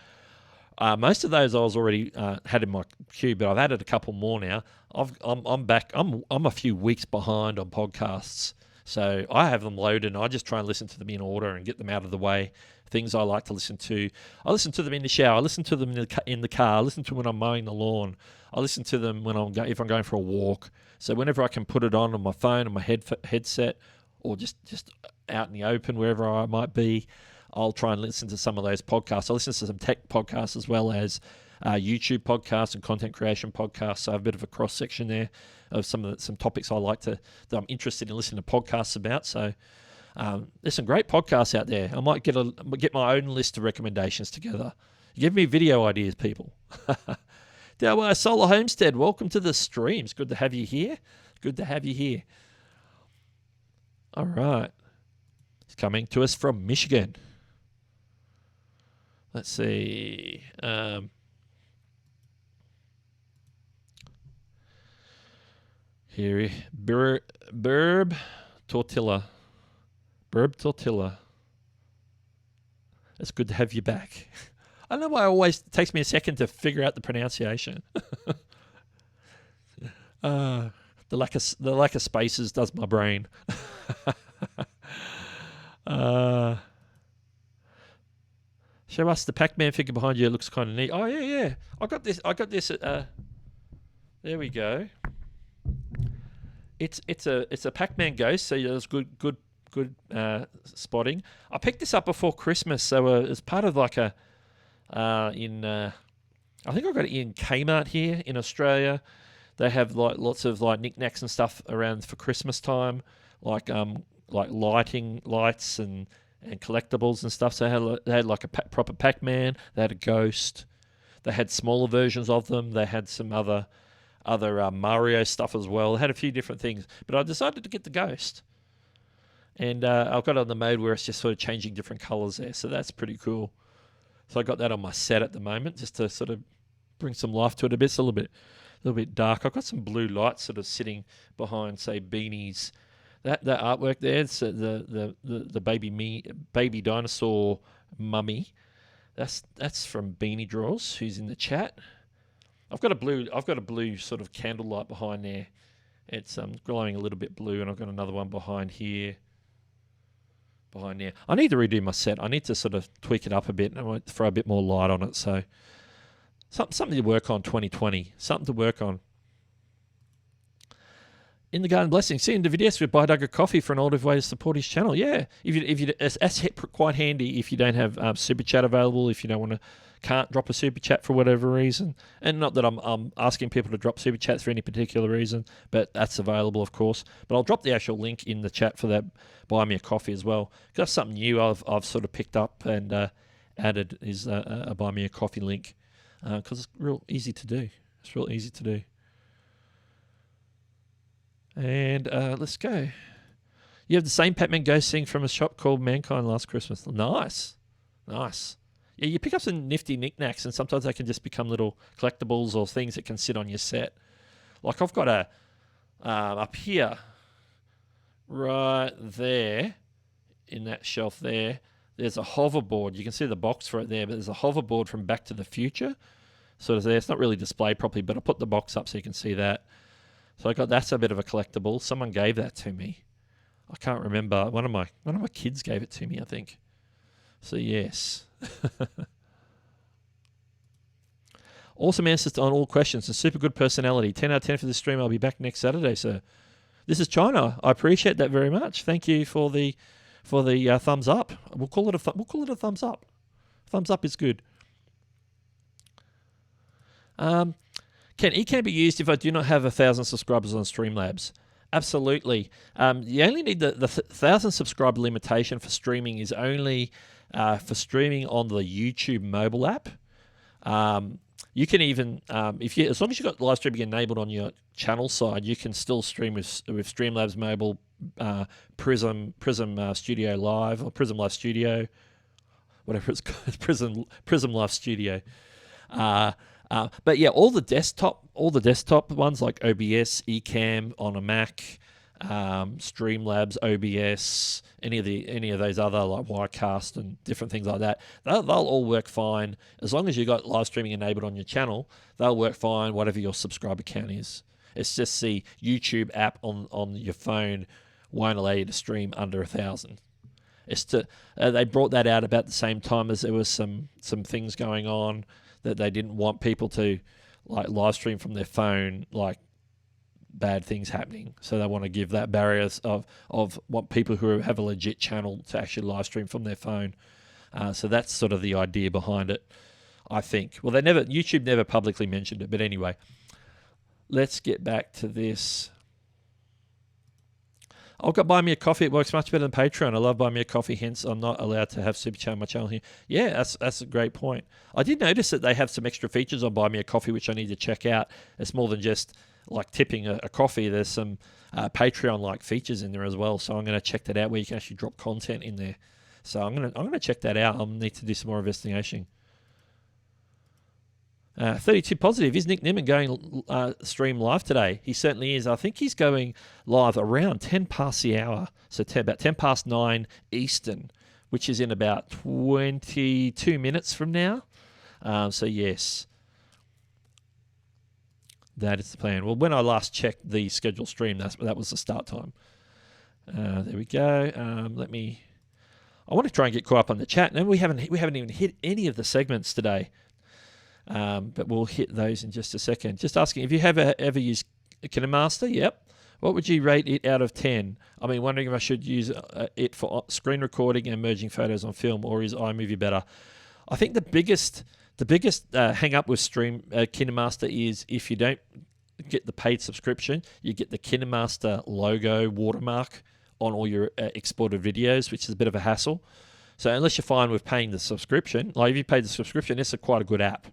Most of those I was already had in my queue, but I've added a couple more now. I'm back. I'm a few weeks behind on podcasts, so I have them loaded, and I just try and listen to them in order and get them out of the way. Things I like to listen to. I listen to them in the shower. I listen to them in the car. I listen to them when I'm mowing the lawn. I listen to them when if I'm going for a walk. So whenever I can put it on my phone, on my headset, or just out in the open, wherever I might be, I'll try and listen to some of those podcasts. I listen to some tech podcasts as well as YouTube podcasts and content creation podcasts. So I have a bit of a cross section there of some topics I like that I'm interested in listening to podcasts about. So there's some great podcasts out there. I might get my own list of recommendations together. Give me video ideas, people. Solar Homestead, welcome to the streams. Good to have you here. All right. It's coming to us from Michigan. Let's see. Here, Burb Tortilla. It's good to have you back. I don't know why it takes me a second to figure out the pronunciation. The lack of spaces does my brain. Show us the Pac-Man figure behind you. It looks kind of neat. Oh yeah. I got this at. There we go. It's a Pac-Man ghost. So there's good spotting. I picked this up before Christmas, so it's part of like I think I got it in Kmart here in Australia. They have like lots of like knickknacks and stuff around for Christmas time, like lights and collectibles and stuff. So they had like a proper Pac-Man. They had a ghost. They had smaller versions of them. They had some other Mario stuff as well. They had a few different things, but I decided to get the ghost. And I've got it on the mode where it's just sort of changing different colors there. So that's pretty cool. So I got that on my set at the moment just to sort of bring some life to it a bit. It's a little bit dark. I've got some blue lights sort of sitting behind, say, Beanie's. That artwork there, it's the baby dinosaur mummy. That's from Beanie Draws, who's in the chat. I've got a blue sort of candlelight behind there. It's glowing a little bit blue, and I've got another one behind here. behind there. I need to redo my set. I need to sort of tweak it up a bit and I want to throw a bit more light on it. So something to work on 2020. Something to work on. In the Garden Blessing, see in the videos we buy Doug a coffee for an alternative way to support his channel. Yeah, that's quite handy if you don't have super chat available. If you don't want to, can't drop a super chat for whatever reason, and not that I'm asking people to drop super chats for any particular reason, but that's available, of course. But I'll drop the actual link in the chat for that buy me a coffee as well. That's something new I've sort of picked up and added is a buy me a coffee link because it's real easy to do. It's real easy to do. And let's go. You have the same Pac-Man Ghost thing from a shop called Mankind last Christmas. Nice. Nice. Yeah, you pick up some nifty knickknacks, and sometimes they can just become little collectibles or things that can sit on your set. Like I've got a, up here, right there, in that shelf there's a hoverboard. You can see the box for it there, but there's a hoverboard from Back to the Future. Sort of there. It's not really displayed properly, but I put the box up so you can see that. So that's a bit of a collectible. Someone gave that to me. I can't remember. One of my kids gave it to me, I think. So yes. Awesome answers on all questions and super good personality. 10 out of 10 for this stream. I'll be back next Saturday. So this is China. I appreciate that very much. Thank you for the thumbs up. We'll call it a thumbs up. Thumbs up is good. Can Ecamm be used if I do not have 1,000 subscribers on Streamlabs? Absolutely. You only need the 1,000 subscriber limitation for streaming is only for streaming on the YouTube mobile app. You can even, as long as you've got live streaming enabled on your channel side, you can still stream with Streamlabs Mobile, Prism Studio Live or Prism Live Studio, whatever it's called, Prism Live Studio. But yeah, all the desktop ones like OBS, Ecamm on a Mac, Streamlabs, OBS, any of those other like Wirecast and different things like that, they'll all work fine as long as you've got live streaming enabled on your channel. They'll work fine, whatever your subscriber count is. It's just the YouTube app on your phone won't allow you to stream under 1,000. They brought that out about the same time as there was some things going on that they didn't want people to like live stream from their phone, like bad things happening. So they want to give that barriers of what people who have a legit channel to actually live stream from their phone. So that's sort of the idea behind it, I think. Well, YouTube never publicly mentioned it, but anyway, let's get back to this. I've got Buy Me a Coffee. It works much better than Patreon. I love Buy Me a Coffee, hence I'm not allowed to have Super Chat on my channel here. Yeah, that's a great point. I did notice that they have some extra features on Buy Me a Coffee, which I need to check out. It's more than just like tipping a coffee. There's some Patreon-like features in there as well. So I'm going to check that out where you can actually drop content in there. So I'm going to check that out. I'll need to do some more investigation. 32 positive. Is Nick Nimmin going stream live today? He certainly is. I think he's going live around 10 past the hour. So about 10 past 9 Eastern, which is in about 22 minutes from now. So yes, that is the plan. Well, when I last checked the scheduled stream, that was the start time. There we go. I want to try and get caught up on the chat. And we haven't even hit any of the segments today. But we'll hit those in just a second. Just asking, if you have ever used KineMaster, yep. What would you rate it out of 10? I mean, wondering if I should use it for screen recording and merging photos on film, or is iMovie better? I think the biggest hang up with KineMaster is if you don't get the paid subscription, you get the KineMaster logo watermark on all your exported videos, which is a bit of a hassle. So unless you're fine with paying the subscription, like if you pay the subscription, it's quite a good app.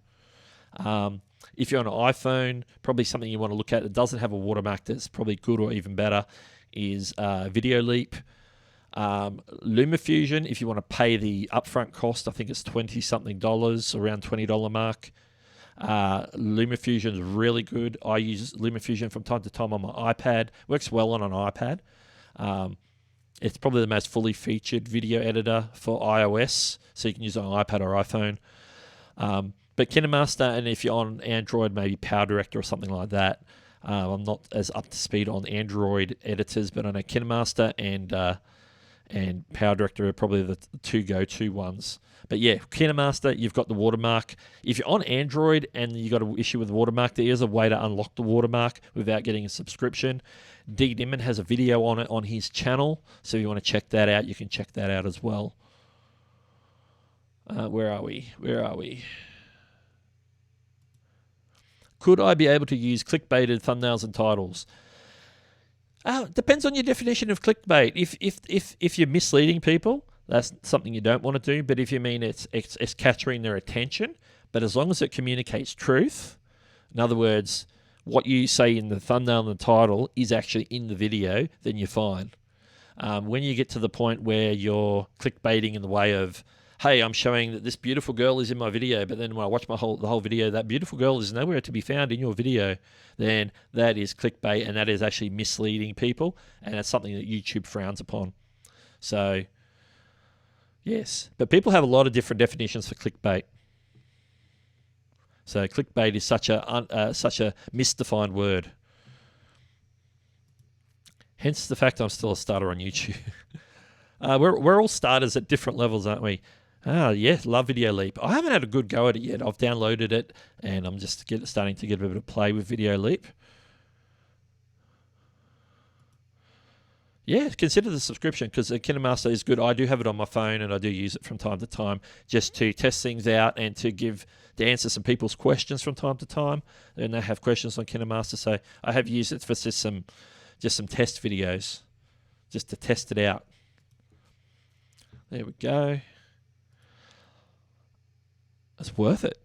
If you're on an iPhone, probably something you want to look at that doesn't have a watermark that's probably good or even better is VideoLeap. LumaFusion, if you want to pay the upfront cost, I think it's $20-something, around $20 mark. LumaFusion is really good. I use LumaFusion from time to time on my iPad. Works well on an iPad. It's probably the most fully featured video editor for iOS, so you can use it on iPad or iPhone. But KineMaster, and if you're on Android, maybe PowerDirector or something like that. I'm not as up to speed on Android editors, but I know KineMaster and and Power Director are probably the two go-to ones. But yeah, KineMaster, you've got the watermark. If you're on Android and you got an issue with the watermark, there is a way to unlock the watermark without getting a subscription. D. Nimmin has a video on it on his channel, so if you want to check that out, you can check that out as well. Where are we? Could I be able to use clickbaited thumbnails and titles? Depends on your definition of clickbait. If you're misleading people, that's something you don't want to do. But if you mean it's capturing their attention, but as long as it communicates truth, in other words, what you say in the thumbnail and the title is actually in the video, then you're fine. When you get to the point where you're clickbaiting in the way of, hey, I'm showing that this beautiful girl is in my video, but then when I watch the whole video, that beautiful girl is nowhere to be found in your video, then that is clickbait, and that is actually misleading people, and that's something that YouTube frowns upon. So, yes. But people have a lot of different definitions for clickbait. So clickbait is such a misdefined word. Hence the fact I'm still a starter on YouTube. We're all starters at different levels, aren't we? Yeah, love Video Leap. I haven't had a good go at it yet. I've downloaded it, and I'm just starting to get a bit of play with Video Leap. Yeah, consider the subscription because the KineMaster is good. I do have it on my phone, and I do use it from time to time just to test things out and to answer some people's questions from time to time. And they have questions on KineMaster, so I have used it for just some test videos, just to test it out. There we go. It's worth it.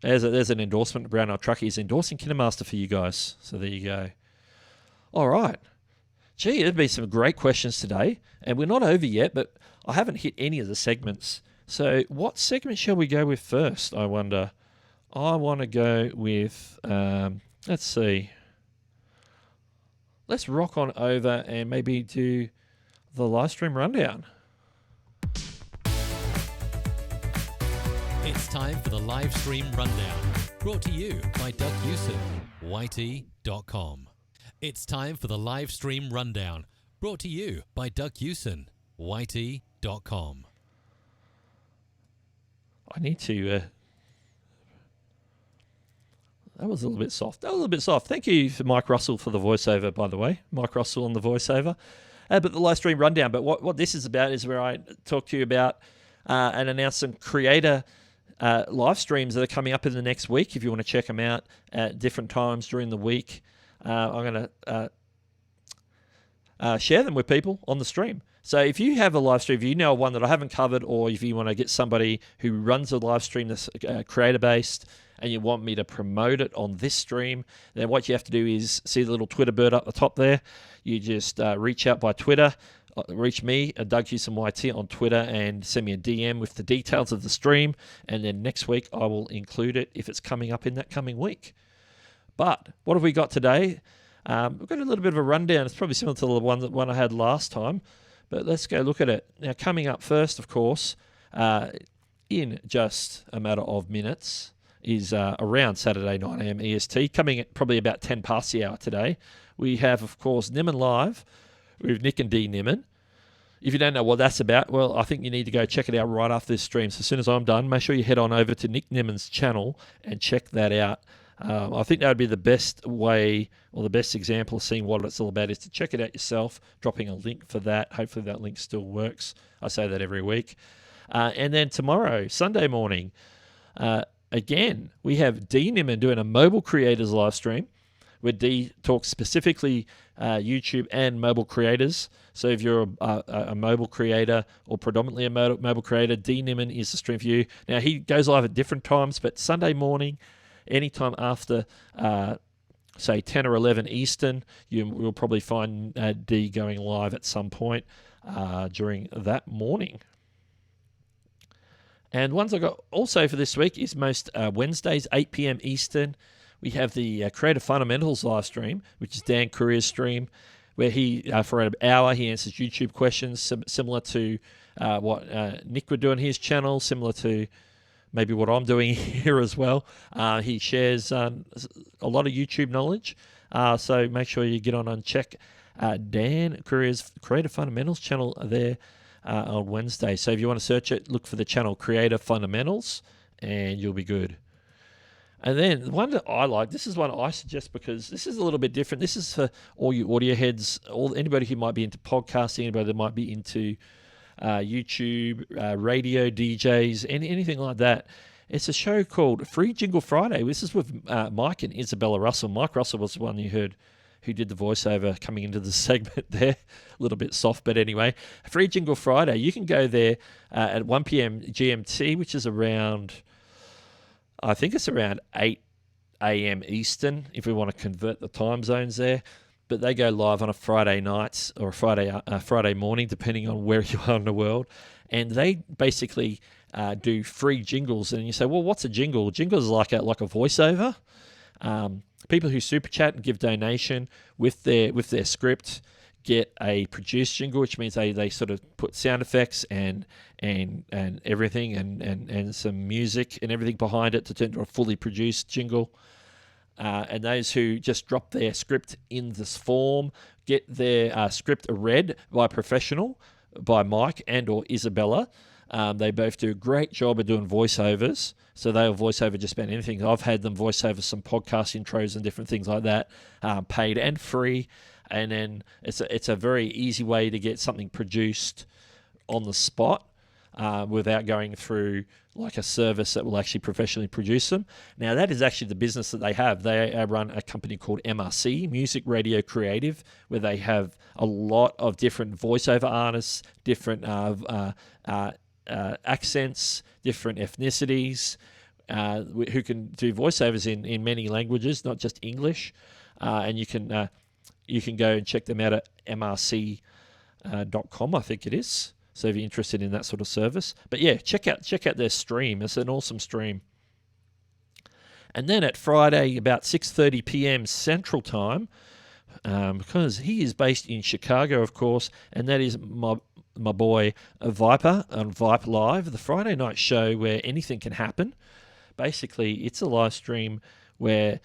There's an endorsement. Brown Eye Truck is endorsing KineMaster for you guys. So there you go. All right. Gee, there's been some great questions today, and we're not over yet, but I haven't hit any of the segments. So what segment shall we go with first, I wonder? I want to go with, let's see. Let's rock on over and maybe do the live stream rundown. It's time for the live stream rundown, brought to you by Doug Hewson YT.com. It's time for the live stream rundown, brought to you by Doug Hewson YT.com. I need to... that was a little bit soft. Thank you for Mike Russell for the voiceover, by the way. Mike Russell on the voiceover. But the live stream rundown. But what this is about is where I talk to you about and announce some creator live streams that are coming up in the next week. If you want to check them out at different times during the week, I'm going to share them with people on the stream. So if you have a live stream, if you know one that I haven't covered, or if you want to get somebody who runs a live stream that's creator-based and you want me to promote it on this stream, then what you have to do is see the little Twitter bird up the top there. You just reach out by Twitter. Reach me, Doug Hewson YT, on Twitter and send me a DM with the details of the stream. And then next week I will include it if it's coming up in that coming week. But what have we got today? We've got a little bit of a rundown. It's probably similar to the one I had last time. But let's go look at it. Now, coming up first, of course, in just a matter of minutes, is around Saturday 9 a.m. EST, coming at probably about 10 past the hour today. We have, of course, Nimmin Live with Nick and D Nimmin. If you don't know what that's about, well, I think you need to go check it out right after this stream. So as soon as I'm done, make sure you head on over to Nick Nimmin's channel and check that out. I think that would be the best way, or the best example of seeing what it's all about, is to check it out yourself, dropping a link for that. Hopefully that link still works. I say that every week. And then tomorrow, Sunday morning, again, we have D Nimmin doing a mobile creators live stream, where D talks specifically YouTube and mobile creators. So if you're a mobile creator or predominantly a mobile creator, D Nimmin is the stream for you. Now, he goes live at different times, but Sunday morning, anytime after, say, 10 or 11 Eastern, you'll probably find D going live at some point during that morning. And ones I got also for this week is most Wednesdays, 8 p.m. Eastern. We have the Creative Fundamentals live stream, which is Dan Courier's stream, where he, for an hour, he answers YouTube questions similar to what Nick would do on his channel, similar to maybe what I'm doing here as well. He shares a lot of YouTube knowledge, so make sure you get on and check Dan Courier's Creative Fundamentals channel there. on Wednesday. So if you want to search it, look for the channel Creator Fundamentals, and you'll be good. And then the one that I like, this is one I suggest because this is a little bit different. This is for all you audio heads, anybody who might be into podcasting, anybody that might be into YouTube, radio, DJs, anything like that. It's a show called Free Jingle Friday. This is with Mike and Isabella Russell. Mike Russell was the one you heard who did the voiceover coming into the segment there. A little bit soft, but anyway. Free Jingle Friday. You can go there at 1 p.m. GMT, which is around, I think it's around 8 a.m. Eastern, if we want to convert the time zones there. But they go live on a Friday night or a Friday morning, depending on where you are in the world. And they basically do free jingles. And you say, well, what's a jingle? Jingle is like a voiceover. People who super chat and give donation with their script get a produced jingle, which means they sort of put sound effects and everything and some music and everything behind it to turn into a fully produced jingle. And those who just drop their script in this form get their script read by a professional, by Mike and or Isabella. They both do a great job of doing voiceovers. So they'll voice over just about anything. I've had them voice over some podcast intros and different things like that, paid and free. And then it's a very easy way to get something produced on the spot without going through like a service that will actually professionally produce them. Now, that is actually the business that they have. They run a company called MRC, Music Radio Creative, where they have a lot of different voiceover artists, different accents, different ethnicities, who can do voiceovers in many languages, not just English. And you can go and check them out at mrc.com, I think it is. So if you're interested in that sort of service. But yeah, check out their stream. It's an awesome stream. And then at Friday, about 6:30 p.m. Central Time, because he is based in Chicago, of course, and that is my boy Viper on Vipe Live, the Friday night show where anything can happen. Basically, it's a live stream where,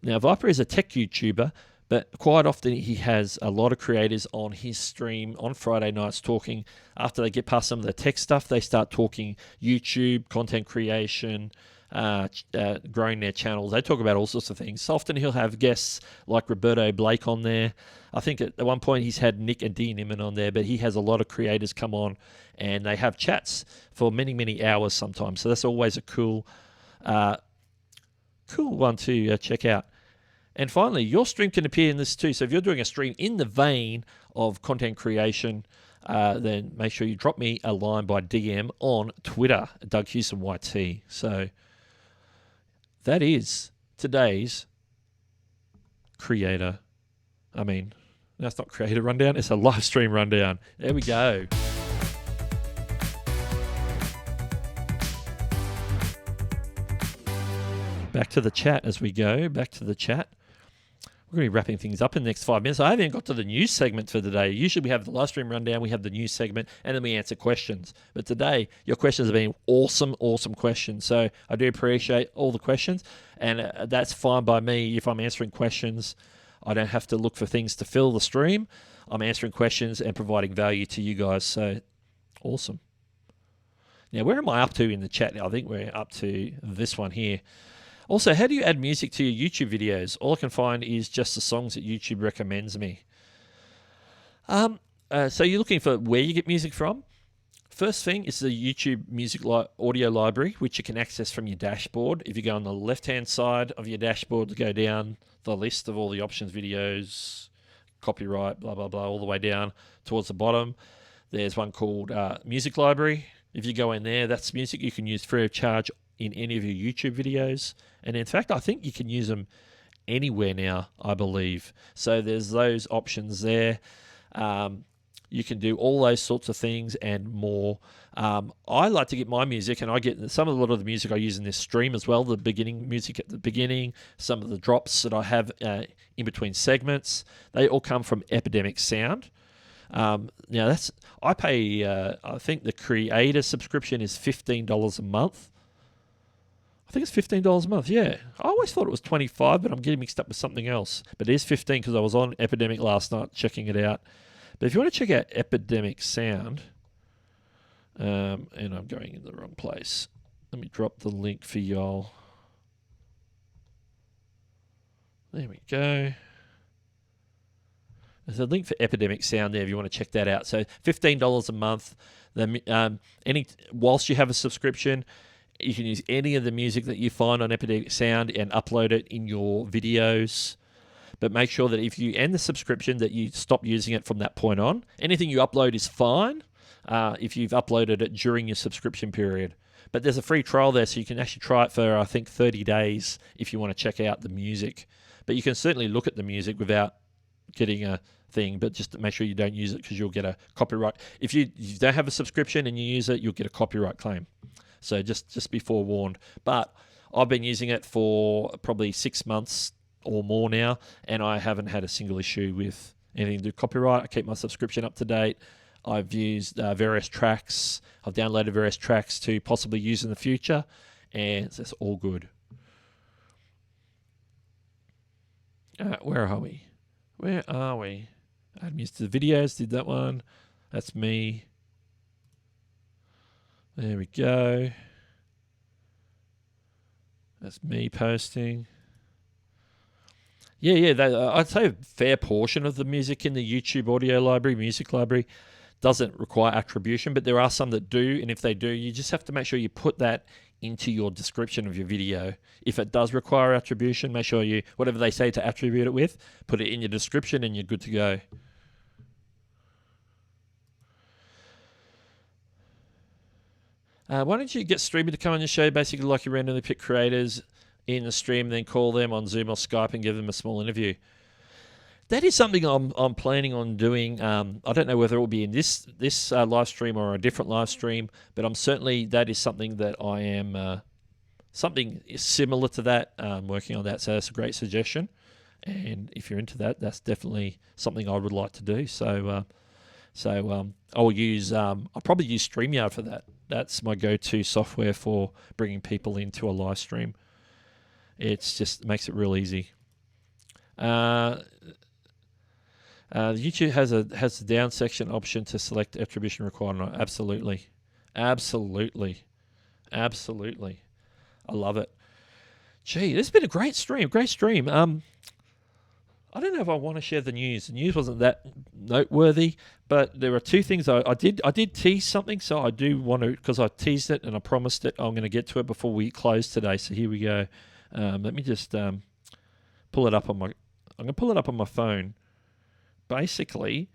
now Viper is a tech YouTuber, but quite often he has a lot of creators on his stream on Friday nights talking. After they get past some of the tech stuff, they start talking YouTube, content creation, growing their channels. They talk about all sorts of things. Often he'll have guests like Roberto Blake on there. I think at one point he's had Nick and Dean Nimmin on there, but he has a lot of creators come on and they have chats for many, many hours sometimes. So that's always a cool one to check out. And finally, your stream can appear in this too. So if you're doing a stream in the vein of content creation, then make sure you drop me a line by DM on Twitter, Doug Hewson YT. So that is today's creator. That's not creator rundown. It's a live stream rundown. There we go. Back to the chat as we go. Back to the chat. We're going to be wrapping things up in the next 5 minutes. I haven't got to the news segment for today. Usually we have the live stream rundown, we have the news segment, and then we answer questions. But today, your questions have been awesome questions. So I do appreciate all the questions, and that's fine by me. If I'm answering questions, I don't have to look for things to fill the stream. I'm answering questions and providing value to you guys. So awesome. Now, where am I up to in the chat? I think we're up to this one here. Also, how do you add music to your YouTube videos? All I can find is just the songs that YouTube recommends me. So you're looking for where you get music from? First thing is the YouTube music audio library, which you can access from your dashboard. If you go on the left-hand side of your dashboard to go down the list of all the options, videos, copyright, blah, blah, blah, all the way down towards the bottom, there's one called Music Library. If you go in there, that's music you can use free of charge in any of your YouTube videos. And in fact, I think you can use them anywhere now, I believe. So there's those options there. You can do all those sorts of things and more. I like to get my music, and I get a lot of the music I use in this stream as well, the beginning music at the beginning, some of the drops that I have in between segments. They all come from Epidemic Sound. Now, I pay, I think the creator subscription is $15 a month. I think it's $15 a month, yeah. I always thought it was $25, but I'm getting mixed up with something else. But it is $15 because I was on Epidemic last night checking it out. But if you want to check out Epidemic Sound, And I'm going in the wrong place. Let me drop the link for y'all. There we go. There's a link for Epidemic Sound there if you want to check that out. So $15 a month. Whilst you have a subscription, you can use any of the music that you find on Epidemic Sound and upload it in your videos. But make sure that if you end the subscription, that you stop using it from that point on. Anything you upload is fine if you've uploaded it during your subscription period. But there's a free trial there, so you can actually try it for, I think, 30 days if you want to check out the music. But you can certainly look at the music without getting a thing, but just to make sure you don't use it because you'll get a copyright. If you don't have a subscription and you use it, you'll get a copyright claim. So just be forewarned. But I've been using it for probably 6 months or more now, and I haven't had a single issue with anything to do with copyright. I keep my subscription up to date. I've used various tracks. I've downloaded various tracks to possibly use in the future, and it's all good. Where are we? Where are we? Add music to the videos. Did that one. That's me. There we go. That's me posting. Yeah. I'd say a fair portion of the music in the YouTube audio library, music library, doesn't require attribution, but there are some that do, and if they do, you just have to make sure you put that into your description of your video. If it does require attribution, make sure you, whatever they say to attribute it with, put it in your description and you're good to go. Why don't you get streamers to come on your show, basically like you randomly pick creators in the stream, then call them on Zoom or Skype and give them a small interview? That is something I'm planning on doing. I don't know whether it will be in this live stream or a different live stream, but that is something that I am something similar to that. Working on that, so that's a great suggestion. And if you're into that, that's definitely something I would like to do. So I'll probably use StreamYard for that. That's my go-to software for bringing people into a live stream. It's just makes it real easy. YouTube has a down section option to select attribution requirement. Absolutely. I love it. Gee, this has been a great stream. I don't know if I want to share the news. The news wasn't that noteworthy, but there are two things I did tease something, so I do want to, because I teased it and I promised it I'm going to get to it before we close today. So here we go. Let me just pull it up on my. I'm going to pull it up on my phone. Basically,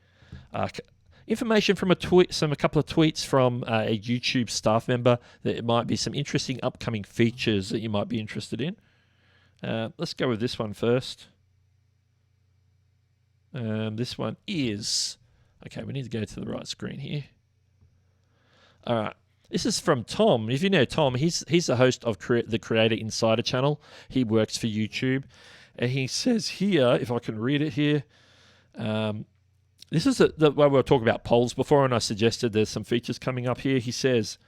information from a couple of tweets from a YouTube staff member that it might be some interesting upcoming features that you might be interested in. Let's go with this one first. This one is... Okay, we need to go to the right screen here. All right. This is from Tom. If you know Tom, he's the host of the Creator Insider channel. He works for YouTube. And he says here, if I can read it here, this is the way we were talking about polls before, and I suggested there's some features coming up here. He says,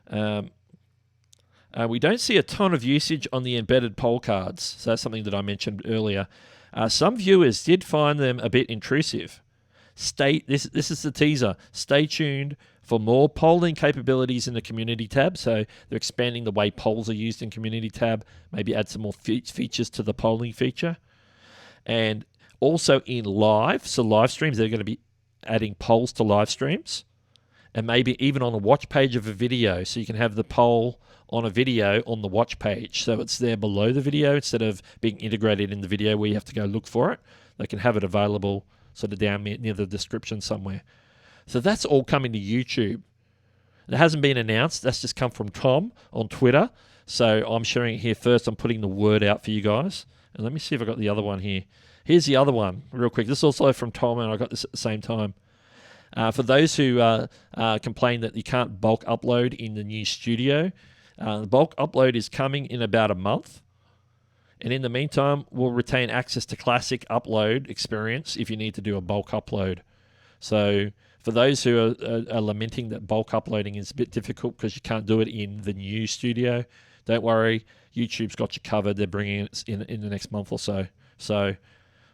we don't see a ton of usage on the embedded poll cards. So that's something that I mentioned earlier. Some viewers did find them a bit intrusive. This is the teaser. Stay tuned for more polling capabilities in the community tab. So they're expanding the way polls are used in community tab. Maybe add some more features to the polling feature. And also in live streams, they're going to be adding polls to live streams. And maybe even on the watch page of a video. So you can have the poll on a video on the watch page. So it's there below the video instead of being integrated in the video where you have to go look for it. They can have it available sort of down near the description somewhere. So that's all coming to YouTube. It hasn't been announced. That's just come from Tom on Twitter. So I'm sharing it here first. I'm putting the word out for you guys. And let me see if I got the other one here. Here's the other one real quick. This is also from Tom, and I got this at the same time. For those who complain that you can't bulk upload in the new studio, the bulk upload is coming in about a month. And in the meantime, we'll retain access to classic upload experience if you need to do a bulk upload. So for those who are lamenting that bulk uploading is a bit difficult because you can't do it in the new studio, don't worry. YouTube's got you covered. They're bringing it in the next month or so. So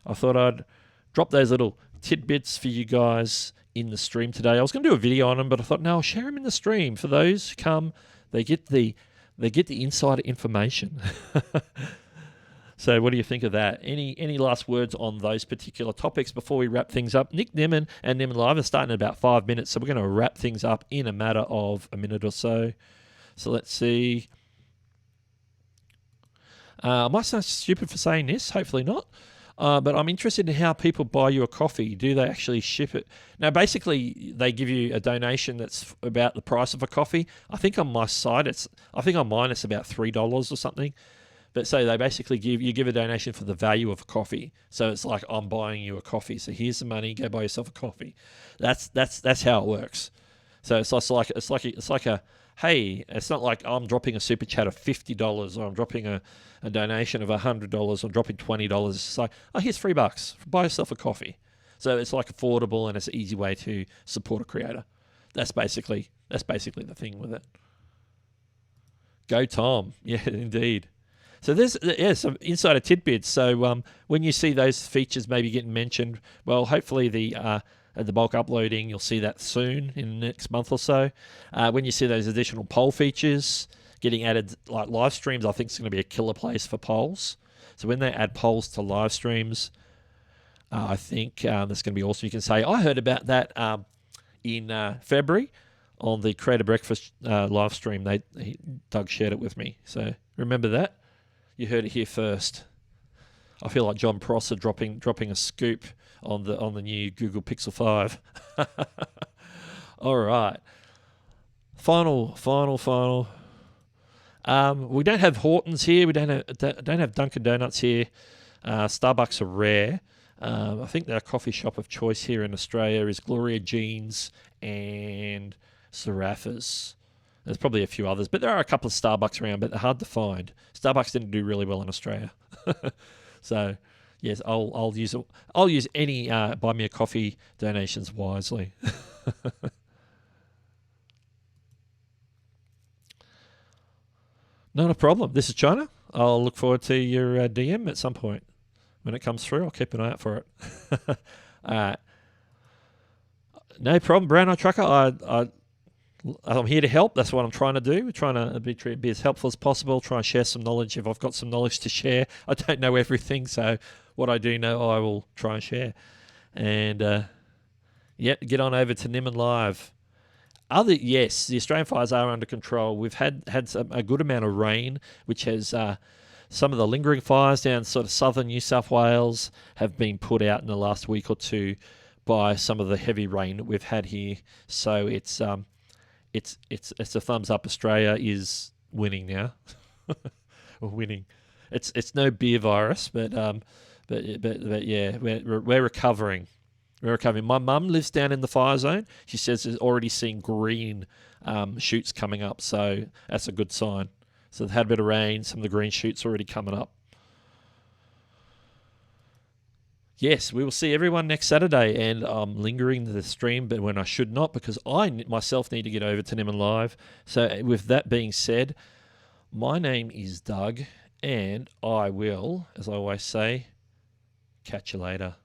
I thought I'd drop those little tidbits for you guys in the stream today. I was going to do a video on them, but I thought, no, I'll share them in the stream. For those who come, they get the insider information. So what do you think of that? Any last words on those particular topics before we wrap things up? Nick Nimmin and Nimmin Live are starting in about 5 minutes, so we're going to wrap things up in a matter of a minute or so. So let's see. Am I sound stupid for saying this? Hopefully not. But I'm interested in how people buy you a coffee. Do they actually ship it? Now, basically, they give you a donation that's about the price of a coffee. I think on my site, I think on mine it's about $3 or something. But so they basically give a donation for the value of a coffee. So it's like, I'm buying you a coffee. So here's the money. Go buy yourself a coffee. That's how it works. So it's like a hey, it's not like I'm dropping a super chat of $50 or I'm dropping a donation of $100 or dropping $20. It's like, oh, here's $3. Buy yourself a coffee. So it's like affordable and it's an easy way to support a creator. That's basically the thing with it. Go Tom. Yeah, indeed. So there's some insider tidbits. So when you see those features maybe getting mentioned, well, hopefully the bulk uploading, you'll see that soon in the next month or so. When you see those additional poll features getting added, like live streams, I think it's going to be a killer place for polls. So when they add polls to live streams, I think that's going to be awesome. You can say, I heard about that in February on the Creator Breakfast live stream. Doug shared it with me. So remember that. You heard it here first. I feel like John Prosser dropping a scoop on the new Google Pixel 5. All right. Final. We don't have Hortons here. We don't have Dunkin' Donuts here. Starbucks are rare. I think our coffee shop of choice here in Australia is Gloria Jeans and Serapha's. There's probably a few others, but there are a couple of Starbucks around, but they're hard to find. Starbucks didn't do really well in Australia. So, yes, I'll use any buy me a coffee donations wisely. Not a problem. This is China. I'll look forward to your DM at some point. When it comes through, I'll keep an eye out for it. All right. No problem, Brown Eye Trucker. I'm here to help. That's what I'm trying to do. We're trying to be as helpful as possible, try and share some knowledge if I've got some knowledge to share. I don't know everything, so what I do know, I will try and share. And, get on over to Nimmin Live. Yes, the Australian fires are under control. We've had a good amount of rain, which has some of the lingering fires down sort of southern New South Wales have been put out in the last week or two by some of the heavy rain that we've had here. So it's a thumbs up. Australia is winning now. Winning. It's no beer virus, but yeah, we're recovering. We're recovering. My mum lives down in the fire zone. She says there's already seen green shoots coming up, so that's a good sign. So they've had a bit of rain. Some of the green shoots already coming up. Yes, we will see everyone next Saturday, and I'm lingering the stream, but when I should not, because I myself need to get over to Nimmin Live. So with that being said, my name is Doug, and I will, as I always say, catch you later.